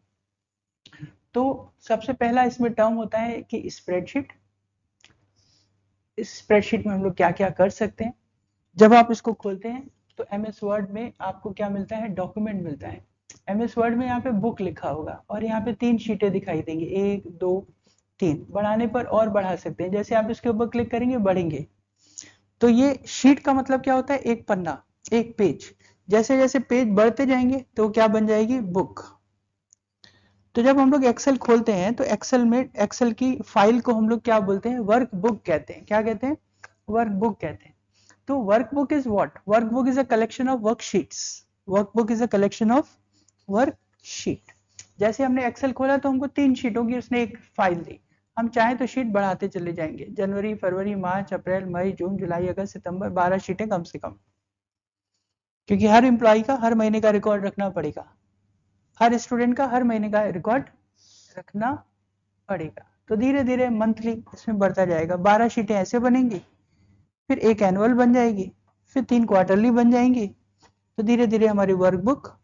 तो सबसे पहला इसमें टर्म होता है कि स्प्रेडशीट। इस स्प्रेडशीट में हम लोग क्या क्या कर सकते हैं, जब आप इसको खोलते हैं तो एमएस वर्ड में आपको क्या मिलता है, डॉक्यूमेंट मिलता है। एमएस वर्ड में यहाँ पे बुक लिखा होगा और यहाँ पे 3 शीटें दिखाई देंगी, 1 2 3। बढ़ाने पर और बढ़ा सकते हैं, जैसे आप इसके ऊपर क्लिक करेंगे बढ़ेंगे, तो ये शीट का मतलब क्या होता है, एक पन्ना, एक पेज। जैसे जैसे पेज बढ़ते जाएंगे तो क्या बन जाएगी, बुक। तो जब हम लोग एक्सेल खोलते हैं तो एक्सेल में, एक्सेल की फाइल को हम लोग क्या बोलते हैं, वर्क बुक कहते हैं। क्या कहते हैं, वर्क बुक कहते हैं। तो work book is what, work book is a collection of worksheets. Work book is a collection of worksheet. जैसे हमने एक्सेल खोला तो हमको 3 शीटों की उसने एक फाइल दी, हम चाहें तो शीट बढ़ाते चले जाएंगे, जनवरी, फरवरी, मार्च, अप्रैल, मई, जून, जुलाई, अगस्त, सितंबर, 12 शीटें कम से कम, क्योंकि हर एम्प्लॉय का हर महीने का रिकॉर्ड रखना पड़ेगा, हर स्टूडेंट का हर महीने का रिकॉर्ड रखना पड़ेगा। तो धीरे धीरे मंथली इसमें बढ़ता जाएगा, 12 शीटें ऐसे बनेंगी, फिर एक एनुअल बन जाएगी, फिर 3 क्वार्टरली बन जाएंगी। तो धीरे धीरे हमारी वर्कबुक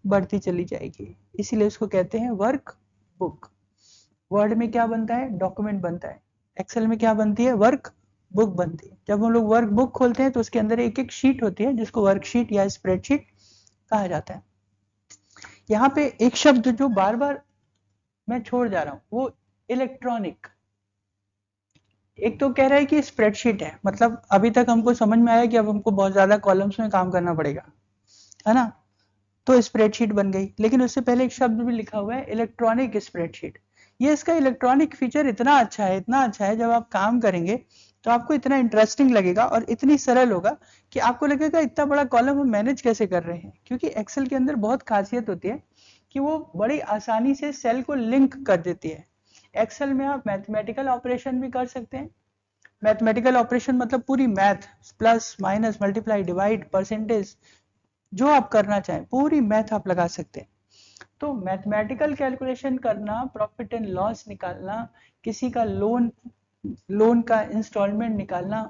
बढ़ती चली जाएगी, इसीलिए इसको कहते हैं वर्क बुक। वर्ड में क्या बनता है, डॉक्यूमेंट बनता है। एक्सेल में क्या बनती है, वर्क बुक बनती है। जब हम लोग वर्क बुक खोलते हैं तो उसके अंदर एक एक शीट होती है जिसको वर्कशीट या स्प्रेडशीट कहा जाता है। यहाँ पे एक शब्द जो बार बार मैं छोड़ जा रहा हूं, वो इलेक्ट्रॉनिक। एक तो कह रहा है कि स्प्रेडशीट है, मतलब अभी तक हमको समझ में आया कि अब हमको बहुत ज्यादा कॉलम्स में काम करना पड़ेगा, है ना, तो स्प्रेडशीट बन गई। लेकिन उससे पहले एक शब्द भी लिखा हुआ है, इलेक्ट्रॉनिक स्प्रेडशीट। ये इसका इलेक्ट्रॉनिक फीचर इतना अच्छा है, इतना अच्छा है, जब आप काम करेंगे तो आपको इतना इंटरेस्टिंग लगेगा और इतनी सरल होगा कि आपको लगेगा इतना बड़ा कॉलम हम मैनेज कैसे कर रहे हैं। क्योंकि एक्सेल के अंदर बहुत खासियत होती है कि वो बड़ी आसानी से सेल को लिंक कर देती है। एक्सेल में आप मैथमेटिकल ऑपरेशन भी कर सकते हैं। मैथमेटिकल ऑपरेशन मतलब पूरी math, plus minus multiply divide percentage, जो आप करना चाहें पूरी मैथ आप लगा सकते हैं। तो मैथमेटिकल कैलकुलेशन करना, प्रॉफिट एंड लॉस निकालना, किसी का लोन, लोन का इंस्टॉलमेंट निकालना,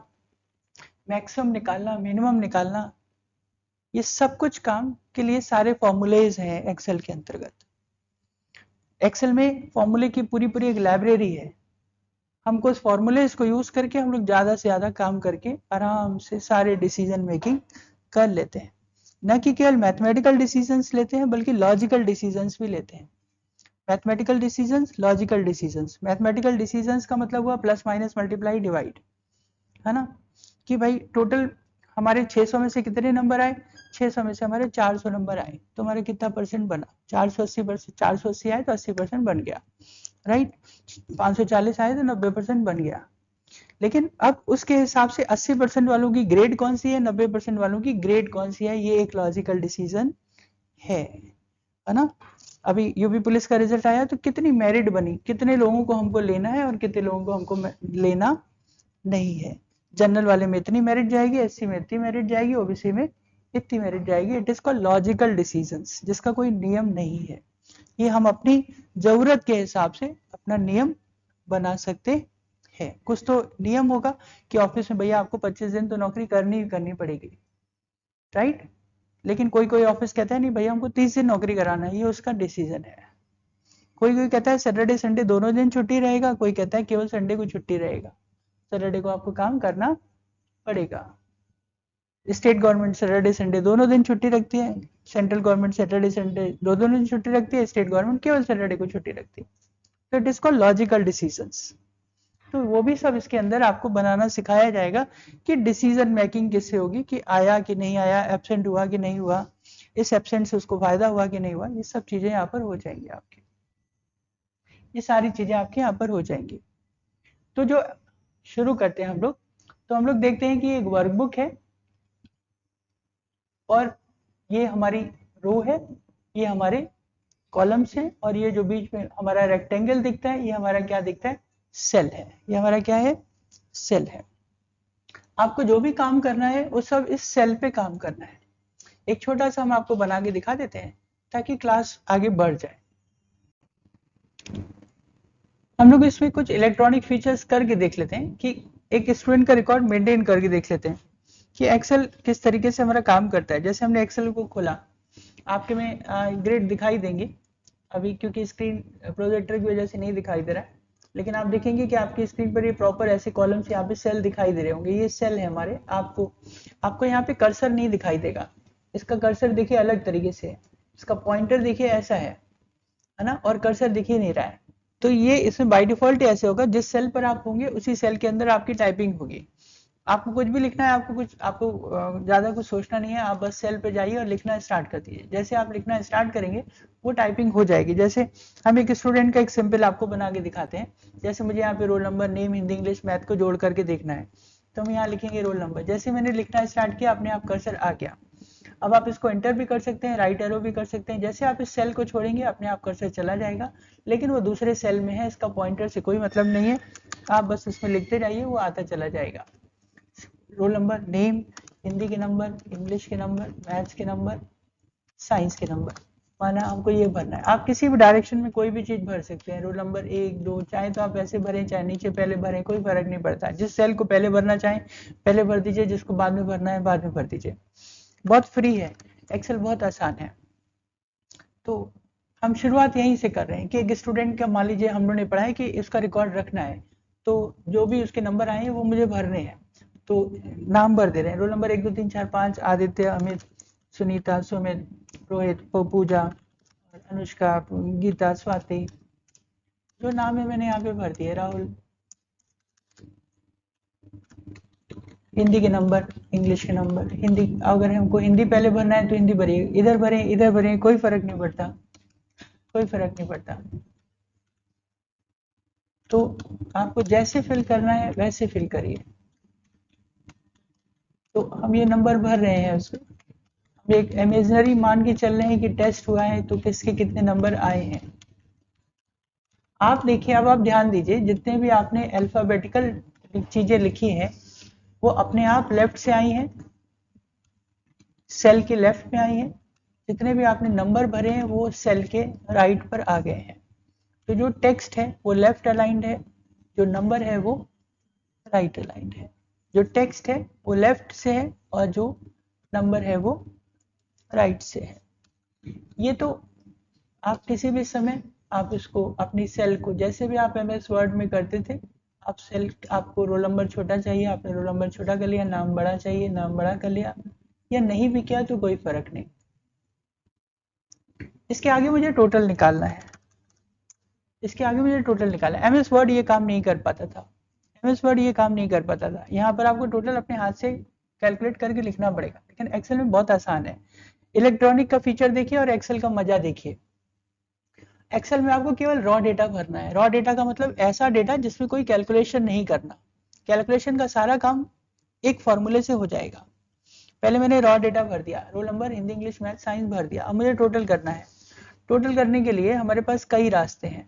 मैक्सिमम निकालना, मिनिमम निकालना, ये सब कुछ काम के लिए सारे फॉर्मूलेज हैं एक्सेल के अंतर्गत। एक्सेल में फॉर्मूले की पूरी पूरी एक लाइब्रेरी है। हमको उस फॉर्मूलेज को यूज करके हम लोग ज्यादा से ज्यादा काम करके आराम से सारे डिसीजन मेकिंग कर लेते हैं। न कि केवल मैथमेटिकल डिसीजंस लेते हैं बल्कि लॉजिकल डिसीजंस भी लेते हैं। Mathematical decisions, logical decisions. Mathematical decisions का मतलब हुआ प्लस माइनस मल्टीप्लाई डिवाइड, है ना, कि भाई टोटल हमारे 600 में से कितने नंबर आए, 600 में से हमारे 400 नंबर आए, तो हमारे कितना परसेंट बना, 480%। 480 आए तो 80% बन गया, राइट। 540 आए तो 90% बन गया। लेकिन अब उसके हिसाब से 80% वालों की ग्रेड कौन सी है, 90% वालों की ग्रेड कौन सी है, ये एक लॉजिकल डिसीजन है ना। अभी यूपी पुलिस का रिजल्ट आया तो कितनी मेरिट बनी, कितने लोगों को हमको लेना है और कितने लोगों को हमको लेना नहीं है। जनरल वाले में इतनी मेरिट जाएगी, एससी में इतनी मेरिट जाएगी, ओबीसी में इतनी मेरिट जाएगी। It is called logical decisions, जिसका कोई नियम नहीं है। ये हम अपनी जरूरत के हिसाब से अपना नियम बना सकते हैं। कुछ तो नियम होगा कि ऑफिस में भैया आपको 25 दिन तो नौकरी करनी ही करनी पड़ेगी, राइट। लेकिन कोई कोई ऑफिस कहता है नहीं भैया हमको 30 दिन नौकरी कराना है, ये उसका डिसीजन है। कोई कोई कहता है सैटरडे संडे दोनों दिन छुट्टी रहेगा, कोई कहता है केवल संडे को छुट्टी रहेगा। सैटरडे को आपको काम करना पड़ेगा। स्टेट गवर्नमेंट सैटरडे संडे दोनों दिन छुट्टी रखती है, सेंट्रल गवर्नमेंट सैटरडे संडे दोनों दिन छुट्टी रखती है, स्टेट गवर्नमेंट केवल सैटरडे को छुट्टी रखती है। तो it is called logical decisions. तो वो भी सब इसके अंदर आपको बनाना सिखाया जाएगा कि डिसीजन मेकिंग किससे होगी, कि आया कि नहीं आया, एब्सेंट हुआ कि नहीं हुआ, इस एब्सेंट से उसको फायदा हुआ कि नहीं हुआ। ये सब चीजें यहाँ पर हो जाएंगी आपकी, ये सारी चीजें आपके यहाँ पर हो जाएंगी। तो जो शुरू करते हैं हम लोग, तो हम लोग देखते हैं कि एक वर्कबुक है और ये हमारी रो है, ये हमारे कॉलम्स हैं, और ये जो बीच में हमारा रेक्टेंगल दिखता है ये हमारा क्या दिखता है, सेल है। ये हमारा क्या है, सेल है। आपको जो भी काम करना है वो सब इस सेल पे काम करना है। एक छोटा सा हम आपको बना के दिखा देते हैं ताकि क्लास आगे बढ़ जाए। हम लोग इसमें कुछ इलेक्ट्रॉनिक फीचर्स करके देख लेते हैं कि एक स्टूडेंट का रिकॉर्ड मेंटेन करके देख लेते हैं कि एक्सेल किस तरीके से हमारा काम करता है। जैसे हमने एक्सेल को खोला, आपके में ग्रेड दिखाई देंगे अभी, क्योंकि स्क्रीन प्रोजेक्टर की वजह से नहीं दिखाई दे रहा है, लेकिन आप देखेंगे कि आपकी स्क्रीन पर ये प्रॉपर ऐसे कॉलम्स यहाँ पे सेल दिखाई दे रहे होंगे। ये सेल है हमारे। आपको यहाँ पे कर्सर नहीं दिखाई देगा, इसका कर्सर देखिए अलग तरीके से है, इसका पॉइंटर देखिए ऐसा है ना, और कर्सर दिख ही नहीं रहा है। तो ये इसमें बाय डिफॉल्ट ऐसे होगा, जिस सेल पर आप होंगे उसी सेल के अंदर आपकी टाइपिंग होगी। आपको कुछ भी लिखना है, आपको ज़्यादा कुछ सोचना नहीं है, आप बस सेल पे जाइए और लिखना स्टार्ट कर दीजिए। जैसे आप लिखना स्टार्ट करेंगे वो टाइपिंग हो जाएगी। जैसे हम एक स्टूडेंट का एक सिंपल आपको बना के दिखाते हैं। जैसे मुझे यहाँ पे roll number, name, Hindi, English, math को जोड़ करके देखना है, तो हम यहाँ लिखेंगे रोल नंबर। जैसे मैंने लिखना स्टार्ट किया, अपने आप कर्सर आ गया। अब आप इसको एंटर भी कर सकते हैं, राइट एरो भी कर सकते हैं। जैसे आप इस सेल को छोड़ेंगे अपने आप कर्सर चला जाएगा, लेकिन वो दूसरे सेल में है, इसका पॉइंटर से कोई मतलब नहीं है। आप बस इसमें लिखते जाइए, वो आता चला जाएगा। रोल नंबर, नेम, हिंदी के नंबर, इंग्लिश के नंबर, मैथ्स के नंबर, साइंस के नंबर, माना हमको ये भरना है। आप किसी भी डायरेक्शन में कोई भी चीज भर सकते हैं। रोल नंबर 1, 2, चाहे तो आप ऐसे भरें, चाहे नीचे पहले भरें, कोई फर्क नहीं पड़ता। जिस सेल को पहले भरना चाहें पहले भर दीजिए, जिसको बाद में भरना है बाद में भर दीजिए। बहुत फ्री है, एक्सेल बहुत आसान है। तो हम शुरुआत यहीं से कर रहे हैं कि एक स्टूडेंट का, मान लीजिए हम लोगों ने पढ़ा है कि इसका रिकॉर्ड रखना है, तो जो भी उसके नंबर आए हैं वो मुझे भरने हैं। तो नाम भर दे रहे हैं, रोल नंबर 1, 2, 3, 4, 5, आदित्य, अमित, सुनीता, सुमित, रोहित, पूजा, अनुष्का, गीता, स्वाति, जो नाम है मैंने यहाँ पे भर दिए। राहुल, हिंदी के नंबर, इंग्लिश के नंबर, हिंदी अगर हमको हिंदी पहले भरना है तो हिंदी भरिए, इधर भरें, कोई फर्क नहीं पड़ता, कोई फर्क नहीं पड़ता। तो आपको जैसे फिल करना है वैसे फिल करिए। तो हम ये नंबर भर रहे हैं उसको, हम एक इमेजिनरी मान के चल रहे हैं कि टेस्ट हुआ है तो किसके कितने नंबर आए हैं। आप देखिए, अब आप ध्यान दीजिए, जितने भी आपने अल्फाबेटिकल चीजें लिखी हैं वो अपने आप लेफ्ट से आई हैं, सेल के लेफ्ट में आई हैं। जितने भी आपने नंबर भरे हैं वो सेल के राइट पर आ गए हैं। तो जो टेक्स्ट है वो लेफ्ट अलाइंड है, जो नंबर है वो राइट अलाइंड है। जो टेक्स्ट है वो लेफ्ट से है और जो नंबर है वो राइट से है। ये तो आप किसी भी समय आप इसको अपनी सेल को, जैसे भी आप एमएस वर्ड में करते थे, आप सेल, आपको रोल नंबर छोटा चाहिए, आपने रोल नंबर छोटा कर लिया, नाम बड़ा चाहिए, नाम बड़ा कर लिया, या नहीं भी किया तो कोई फर्क नहीं। इसके आगे मुझे टोटल निकालना है, इसके आगे मुझे टोटल निकालना है। एमएस वर्ड ये काम नहीं कर पाता था, एमएस वर्ड ये काम नहीं कर पाता था। यहाँ पर आपको टोटल अपने हाथ से कैलकुलेट करके लिखना पड़ेगा, लेकिन एक्सेल में बहुत आसान है। इलेक्ट्रॉनिक का फीचर देखिए और एक्सेल का मजा देखिए। एक्सेल में आपको केवल रॉ डेटा भरना है। रॉ डेटा का मतलब ऐसा डेटा जिसमें कोई कैलकुलेशन नहीं करना। कैलकुलेशन का सारा काम एक फॉर्मूले से हो जाएगा। पहले मैंने रॉ डेटा भर दिया, roll number, Hindi, English, math, science भर दिया। अब मुझे टोटल करना है। टोटल करने के लिए हमारे पास कई रास्ते हैं।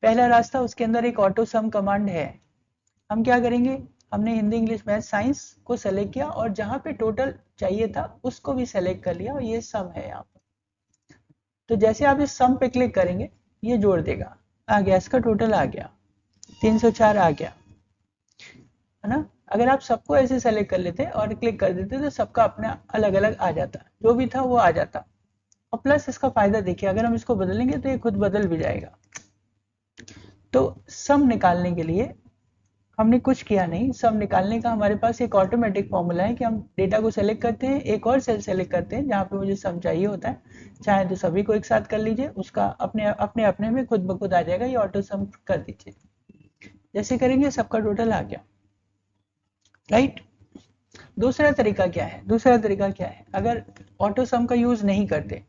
पहला रास्ता, उसके अंदर एक ऑटो सम कमांड है। हम क्या करेंगे, हमने हिंदी, इंग्लिश, मैथ, साइंस को सेलेक्ट किया और जहां पे टोटल चाहिए था उसको भी सेलेक्ट कर लिया, और ये सम है यहाँ पर। तो जैसे आप इस सम पे क्लिक करेंगे ये जोड़ देगा, आ गया, इसका टोटल आ गया, 304 आ गया, है ना। अगर आप सबको ऐसे सेलेक्ट कर लेते और क्लिक कर देते तो सबका अपना अलग अलग आ जाता, जो भी था वो आ जाता। और प्लस इसका फायदा देखिए, अगर हम इसको बदलेंगे तो ये खुद बदल भी जाएगा। तो सम निकालने के लिए हमने कुछ किया नहीं। सम निकालने का हमारे पास एक ऑटोमेटिक फॉर्मूला है कि हम डेटा को सेलेक्ट करते हैं, एक और सेल सेलेक्ट करते हैं जहां पे मुझे सम चाहिए होता है। चाहे तो सभी को एक साथ कर लीजिए, उसका अपने अपने अपने में खुद ब खुद आ जाएगा, ये ऑटो सम कर दीजिए। जैसे करेंगे सबका टोटल आ गया, राइट। दूसरा तरीका क्या है, दूसरा तरीका क्या है, अगर ऑटो सम का यूज नहीं करते,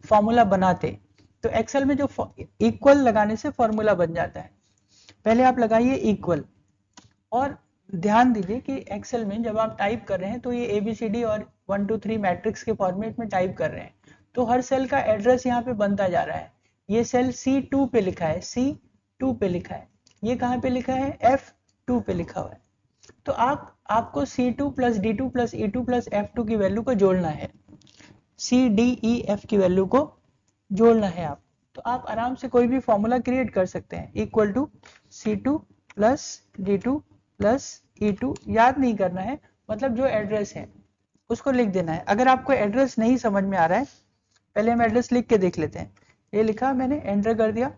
फॉर्मूला बनाते, तो एक्सेल में जो इक्वल लगाने से फॉर्मूला बन जाता है। पहले आप लगाइए इक्वल, और ध्यान दीजिए कि एक्सेल में जब आप टाइप कर रहे हैं तो ये एबीसीडी और 1 2 3 मैट्रिक्स के फॉर्मेट में टाइप कर रहे हैं, तो हर सेल का एड्रेस यहाँ पे बनता जा रहा है। ये सेल C2 पे लिखा है, C2 पे लिखा है, ये कहाँ पे लिखा है, F2 पे लिखा हुआ है। तो आपको C2 plus D2 plus E2 plus F2 की वैल्यू को जोड़ना है, C D E F की वैल्यू को जोड़ना है आप। तो आप आराम से कोई भी फॉर्मूला क्रिएट कर सकते हैं, equal to C2 plus D2 plus E2, याद नहीं करना है, मतलब जो एड्रेस है उसको लिख देना है। अगर आपको एड्रेस नहीं समझ में आ रहा है, पहले हम एड्रेस लिख के देख लेते हैं। ये लिखा मैंने, एंटर कर दिया,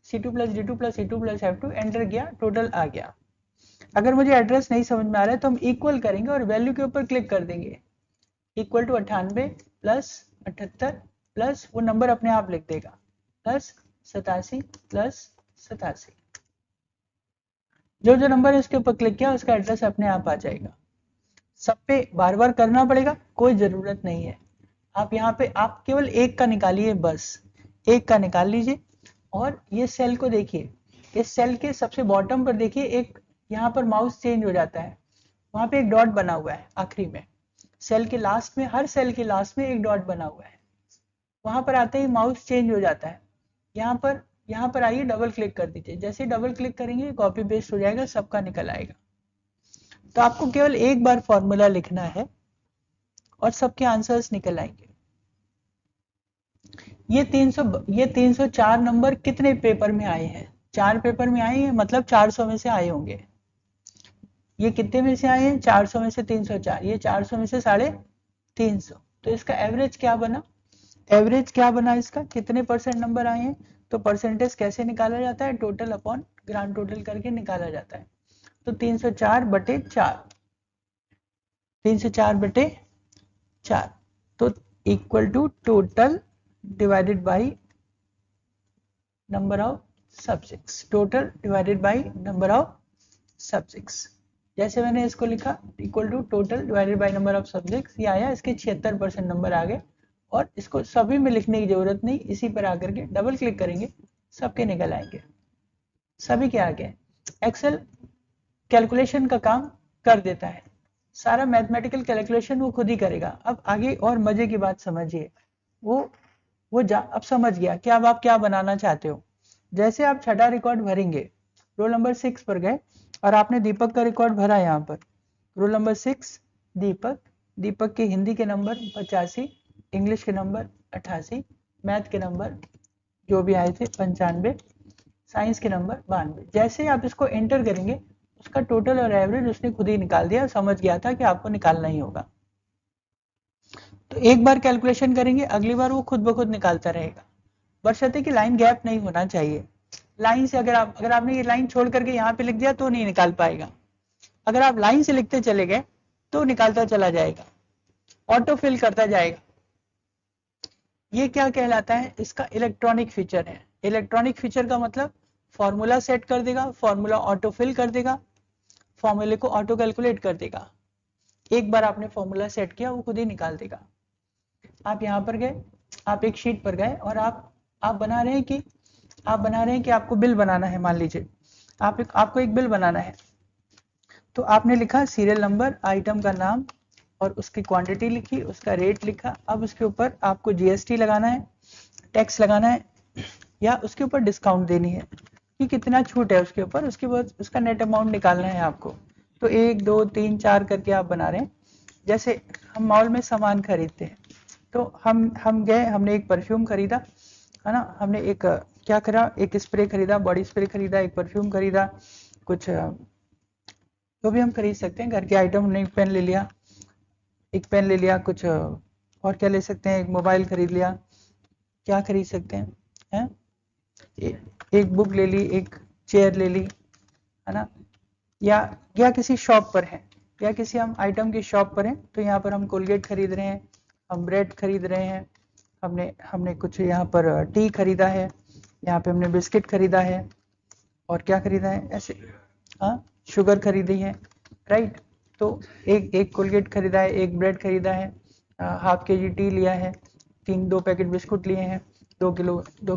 C2 plus D2 plus E2 plus F2, enter किया, टोटल आ गया। अगर मुझे एड्रेस नहीं समझ में आ रहा है तो हम इक्वल करेंगे और वैल्यू के ऊपर क्लिक कर देंगे, इक्वल टू 98 प्लस 78 प्लस वो नंबर अपने आप लिख देगा, प्लस 87 प्लस 87। जो जो नंबर इसके ऊपर क्लिक किया उसका एड्रेस अपने आप आ जाएगा। सब पे बार बार करना पड़ेगा, कोई जरूरत नहीं है। आप यहाँ पे आप केवल एक का निकालिए, बस एक का निकाल लीजिए। और ये सेल को देखिए, इस सेल के सबसे बॉटम पर देखिए, एक यहाँ पर माउस चेंज हो जाता है, वहां पे एक डॉट बना हुआ है आखिरी में, सेल के लास्ट में, हर सेल के लास्ट में एक डॉट बना हुआ है, वहां पर आते ही माउस चेंज हो जाता है। यहाँ पर आइए, डबल क्लिक कर दीजिए, जैसे ही डबल क्लिक करेंगे कॉपी पेस्ट हो जाएगा, सबका निकल आएगा। तो आपको केवल एक बार फॉर्मूला लिखना है और सबके आंसर्स निकल आएंगे। ये 304 नंबर कितने पेपर में आए हैं? 4 पेपर में आए हैं, मतलब 400 में से आए होंगे। ये कितने में से आए हैं? 400 में से 304, ये 400 में से 350। तो इसका एवरेज क्या बना? एवरेज क्या बना इसका? कितने परसेंट नंबर आए हैं? तो परसेंटेज कैसे निकाला जाता है? टोटल अपॉन ग्रांड टोटल करके निकाला जाता है। तो 304/4, 304/4, तो equal to total divided by number of subjects, total divided by number of subjects. जैसे मैंने इसको लिखा equal to total divided by number of subjects, ये आया, इसके 76% नंबर आ गए। और इसको सभी में लिखने की जरूरत नहीं, इसी पर आकर के डबल क्लिक करेंगे, सबके निकल आएंगे, सभी के आ गए। एक्सेल कैलकुलेशन का काम कर देता है, सारा मैथमेटिकल कैलकुलेशन वो खुद ही करेगा। अब आगे और मजे की बात समझिए, वो अब समझ गया कि अब आप क्या बनाना चाहते हो। जैसे आप छठा रिकॉर्ड भरेंगे, रोल नंबर 6 पर गए और आपने दीपक का रिकॉर्ड भरा, यहाँ पर रोल नंबर 6 दीपक, दीपक के हिंदी के नंबर 85, इंग्लिश के नंबर 88, मैथ के नंबर जो भी आए थे 95, साइंस के नंबर 92। जैसे आप इसको एंटर करेंगे, उसका टोटल और एवरेज उसने खुद ही निकाल दिया, समझ गया था कि आपको निकालना ही होगा। तो एक बार कैलकुलेशन करेंगे, अगली बार वो खुद ब खुद निकालता रहेगा, बशर्ते कि लाइन गैप नहीं होना चाहिए। लाइन से अगर आपने ये लाइन छोड़ करके यहाँ पे लिख दिया तो नहीं निकाल पाएगा। अगर आप लाइन से लिखते चले गए तो निकालता चला जाएगा, ऑटो फिल करता जाएगा। ये क्या कहलाता है? इसका इलेक्ट्रॉनिक फीचर है। इलेक्ट्रॉनिक फीचर का मतलब फॉर्मूला सेट कर देगा, फॉर्मूला ऑटो फिल कर देगा, फॉर्मूले को ऑटो कैलकुलेट कर देगा। एक बार आपने फॉर्मूला सेट किया, वो खुद ही निकाल देगा। आप यहाँ पर गए, आप एक शीट पर गए और आप बना रहे हैं कि आपको बिल बनाना है। मान लीजिए आपको एक बिल बनाना है, तो आपने लिखा सीरियल नंबर, आइटम का नाम और उसकी क्वांटिटी लिखी, उसका रेट लिखा। अब उसके ऊपर आपको जीएसटी लगाना है, टैक्स लगाना है, या उसके ऊपर डिस्काउंट देनी है कि कितना छूट है उसके ऊपर। उसके बाद उसका नेट अमाउंट निकालना है आपको। तो 1 2 3 4 करके आप बना रहे हैं। जैसे हम मॉल में सामान खरीदते हैं, तो हम गए, हमने एक परफ्यूम खरीदा, है ना, हमने एक क्या करा, एक स्प्रे खरीदा, बॉडी स्प्रे खरीदा, एक परफ्यूम खरीदा, कुछ जो भी हम खरीद सकते हैं घर के आइटम। हमने एक पेन ले लिया, कुछ और क्या ले सकते हैं, एक मोबाइल खरीद लिया, क्या खरीद सकते हैं, एक बुक ले ली, एक चेयर ले ली, है ना, या किसी शॉप पर है, या किसी हम आइटम की शॉप पर हैं, तो यहाँ पर हम कोलगेट खरीद रहे हैं, हम ब्रेड खरीद रहे हैं, हमने कुछ यहाँ पर टी खरीदा है, यहाँ पे हमने बिस्किट खरीदा है, और क्या खरीदा है ऐसे, हाँ, शुगर खरीदी है, राइट। तो एक कोलगेट खरीदा है, एक ब्रेड खरीदा है, हाफ केजी टी लिया है, 2 पैकेट बिस्कुट लिए हैं, 2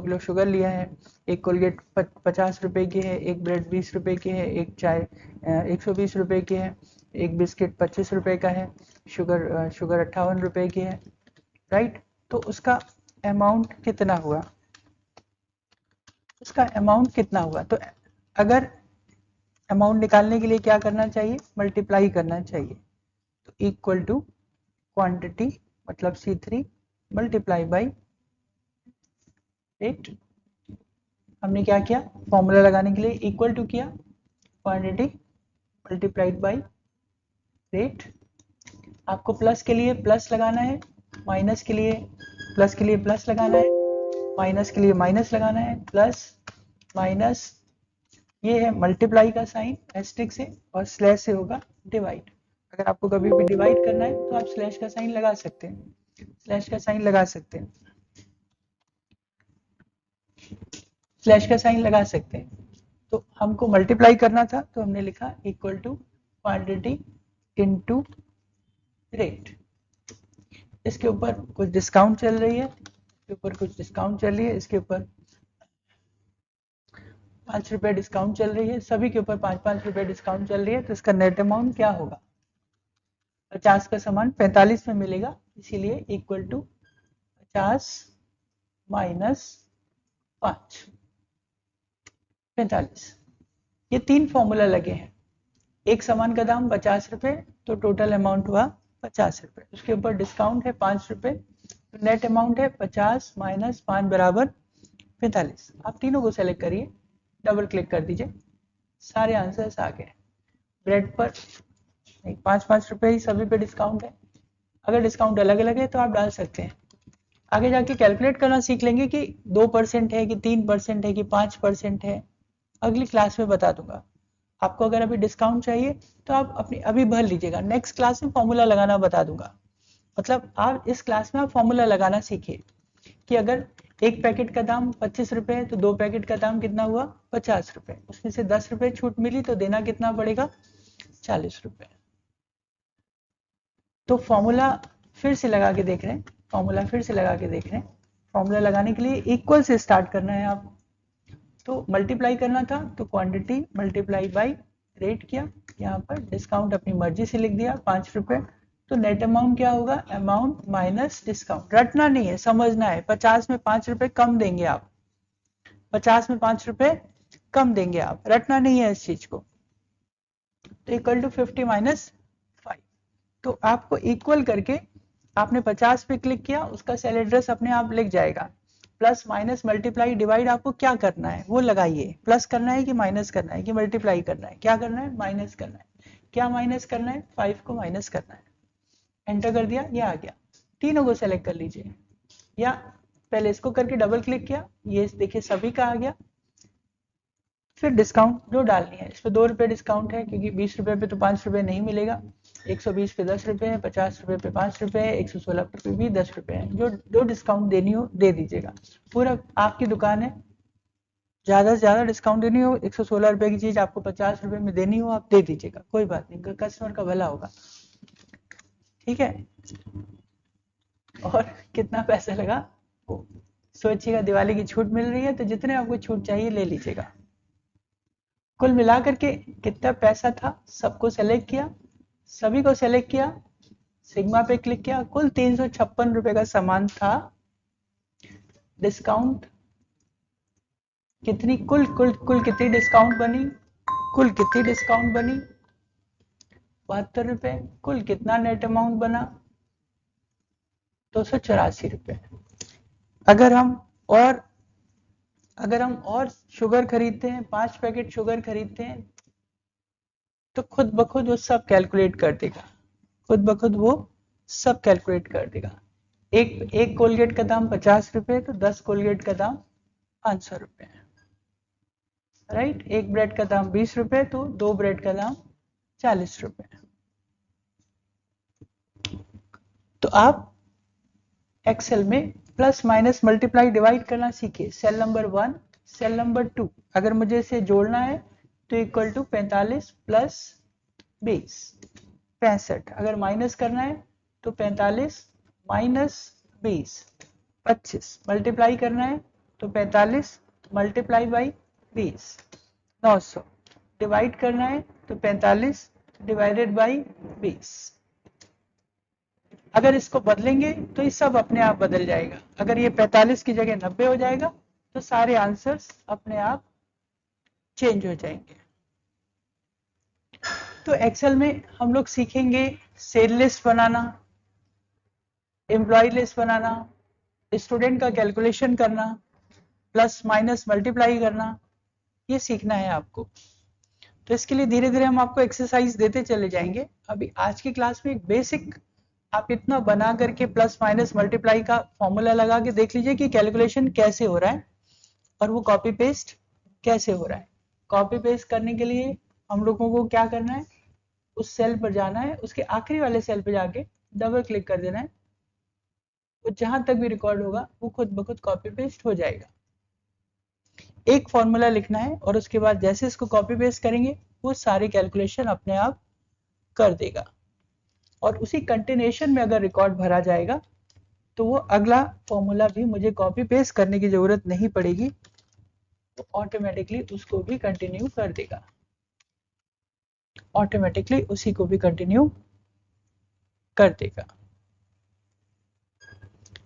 किलो शुगर लिया है, एक कोलगेट 50 रुपए की है, एक ब्रेड 20 रुपए की है, एक चाय 120 रुपए की है, एक बिस्किट 25 रुपए का है, शुगर 58 रुपए की है, राइट। तो उसका अमाउंट कितना हुआ? तो अगर अमाउंट निकालने के लिए क्या करना चाहिए? मल्टीप्लाई करना चाहिए। तो इक्वल टू क्वांटिटी मतलब C3 मल्टीप्लाई बाई रेट। हमने क्या किया? फॉर्मूला लगाने के लिए इक्वल टू किया, क्वांटिटी मल्टीप्लाइड बाई रेट। आपको प्लस के लिए प्लस लगाना है, माइनस के लिए प्लस लगाना है, माइनस के लिए माइनस लगाना है, प्लस माइनस। ये है मल्टीप्लाई का साइन एस्ट्रिक से, और स्लैश से होगा डिवाइड। अगर आपको कभी भी डिवाइड करना है तो आप स्लैश का साइन लगा सकते हैं, स्लैश का साइन लगा सकते हैं, स्लैश का साइन लगा सकते हैं। तो हमको मल्टीप्लाई करना था, तो हमने लिखा equal to quantity into rate. इसके ऊपर कुछ डिस्काउंट चल रही है, इसके ऊपर कुछ डिस्काउंट चल रही है, इसके ऊपर 5 रुपए डिस्काउंट चल रही है, सभी के ऊपर 5-5 रुपए डिस्काउंट चल रही है। तो इसका नेट अमाउंट क्या होगा? 50 का सामान 45 में मिलेगा, इसीलिए इक्वल टू 50 माइनस 5, 45। ये 3 फॉर्मूला लगे हैं। एक सामान का दाम 50 रुपए, तो टोटल अमाउंट हुआ 50 रुपए। उसके ऊपर डिस्काउंट है 5 रुपए, तो नेट अमाउंट है 50 माइनस 5 बराबर 45। आप तीनों को सेलेक्ट करिए, डबल क्लिक कर दीजिए, सारे आंसर्स आ गए। ब्रेड पर 5-5 रुपए ही सभी पे डिस्काउंट है। अगर डिस्काउंट अलग अलग है तो आप डाल सकते हैं। आगे जाके कैलकुलेट करना सीख लेंगे कि 2% है कि 3% है कि 5% है, अगली क्लास में बता दूंगा आपको। अगर अभी डिस्काउंट चाहिए तो आप अपनी अभी भर लीजिएगा, नेक्स्ट क्लास में फॉर्मूला लगाना बता दूंगा। मतलब आप इस क्लास में आप फॉर्मूला लगाना सीखिए कि अगर एक पैकेट का दाम 25 रुपए है तो 2 पैकेट का दाम कितना हुआ? 50 रुपए। उसमें से 10 रुपए छूट मिली तो देना कितना पड़ेगा? 40 रुपए। तो फॉर्मूला फिर से लगा के देख रहे हैं, फॉर्मूला फिर से लगा के देख रहे हैं। फॉर्मूला लगाने के लिए इक्वल से स्टार्ट करना है आप। तो मल्टीप्लाई करना था तो क्वांटिटी मल्टीप्लाई बाई रेट किया, यहाँ पर डिस्काउंट अपनी मर्जी से लिख दिया 5 रुपए। तो नेट अमाउंट क्या होगा? Amount minus discount. रटना नहीं है, समझना है। 50 में 5 रुपए कम देंगे आप, 50 में 5 रुपए कम देंगे आप, रटना नहीं है इस चीज को। तो इक्वल टू 50 माइनस 5। तो आपको इक्वल करके आपने 50 पे क्लिक किया, उसका सेल एड्रेस अपने आप लिख जाएगा। प्लस माइनस मल्टीप्लाई डिवाइड आपको क्या करना है वो लगाइए। प्लस करना है कि माइनस करना है कि मल्टीप्लाई करना है? क्या करना है? माइनस करना है। क्या माइनस करना है? 5 को माइनस करना है। एंटर कर दिया, ये आ गया। तीनों को सेलेक्ट कर लीजिए, या पहले इसको करके डबल क्लिक किया, ये देखिए सभी का आ गया। फिर डिस्काउंट जो डालनी है, इस पे 2 रुपए डिस्काउंट है क्योंकि 20 रुपए पे तो 5 रुपए नहीं मिलेगा। 120 पे 10 रुपए है, 50 रुपए पे 5 रुपए है, 116 पे भी 10 रुपए है। जो डिस्काउंट देनी हो दे दीजिएगा। पूरा आपकी दुकान है, ज्यादा से ज्यादा डिस्काउंट देनी हो, 116 रुपए की चीज आपको 50 रुपए में देनी हो, आप दे दीजिएगा, कोई बात नहीं, कस्टमर का भला होगा। ठीक है। और कितना पैसा लगा सोचिएगा। दिवाली की छूट मिल रही है तो जितने आपको छूट चाहिए ले लीजिएगा। कुल मिलाकर के कितना पैसा था, सबको सेलेक्ट किया, सभी को सेलेक्ट किया, सिग्मा पे क्लिक किया, कुल 356 रुपए का सामान था। डिस्काउंट कितनी, कुल कुल कुल कितनी डिस्काउंट बनी? कुल कितनी डिस्काउंट बनी? 72 रुपए। कुल कितना नेट अमाउंट बना? 284 रुपए। अगर हम और शुगर खरीदते हैं, 5 पैकेट शुगर खरीदते हैं, तो खुद ब खुद वो सब कैलकुलेट कर देगा, खुद ब खुद वो सब कैलकुलेट कर देगा। एक कोलगेट का दाम 50 रुपए, तो 10 कोलगेट का दाम 500 रुपए। राइट। एक ब्रेड का दाम 20 रुपए, तो 2 ब्रेड का दाम 40 रुपए। तो आप एक्सेल में प्लस माइनस मल्टीप्लाई डिवाइड करना सीखिए। सेल नंबर 1, सेल नंबर 2, अगर मुझे इसे जोड़ना है तो इक्वल टू 45 प्लस 20 65। अगर माइनस करना है तो 45 माइनस 20 25। मल्टीप्लाई करना है तो 45 मल्टीप्लाई बाई 20 900। डिवाइड करना है तो 45 डिवाइडेड बाई 20। अगर इसको बदलेंगे तो ये सब अपने आप बदल जाएगा। अगर ये 45 की जगह 90 हो जाएगा तो सारे आंसर्स अपने आप चेंज हो जाएंगे। तो एक्सेल में हम लोग सीखेंगे सेल लिस्ट बनाना, एम्प्लॉय लिस्ट बनाना, स्टूडेंट का कैलकुलेशन करना, प्लस माइनस मल्टीप्लाई करना, ये सीखना है आपको। तो इसके लिए धीरे धीरे हम आपको एक्सरसाइज देते चले जाएंगे। अभी आज की क्लास में एक बेसिक आप इतना बना करके प्लस माइनस मल्टीप्लाई का फॉर्मूला लगा के देख लीजिए कि कैलकुलेशन कैसे हो रहा है और वो कॉपी पेस्ट कैसे हो रहा है। कॉपी पेस्ट करने के लिए हम लोगों को क्या करना है, उस सेल पर जाना है, उसके आखिरी वाले सेल पर जाके डबल क्लिक कर देना है, वो जहां तक भी रिकॉर्ड होगा वो खुद ब खुद कॉपी पेस्ट हो जाएगा। एक फॉर्मूला लिखना है और उसके बाद जैसे इसको कॉपी पेस्ट करेंगे वो सारी कैलकुलेशन अपने आप कर देगा। और उसी कंटिन्यूएशन में अगर रिकॉर्ड भरा जाएगा तो वो अगला फॉर्मूला भी मुझे कॉपी पेस्ट करने की जरूरत नहीं पड़ेगी, तो ऑटोमेटिकली उसको भी कंटिन्यू कर देगा, ऑटोमेटिकली उसी को भी कंटिन्यू कर देगा।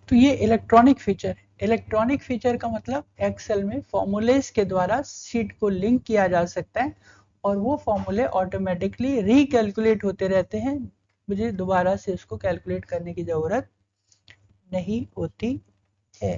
तो ये इलेक्ट्रॉनिक फीचर है। इलेक्ट्रॉनिक फीचर का मतलब एक्सेल में फॉर्मूलेस के द्वारा शीट को लिंक किया जा सकता है और वो फॉर्मूले ऑटोमेटिकली रिकैलकुलेट होते रहते हैं, मुझे दोबारा से उसको कैलकुलेट करने की जरूरत नहीं होती है।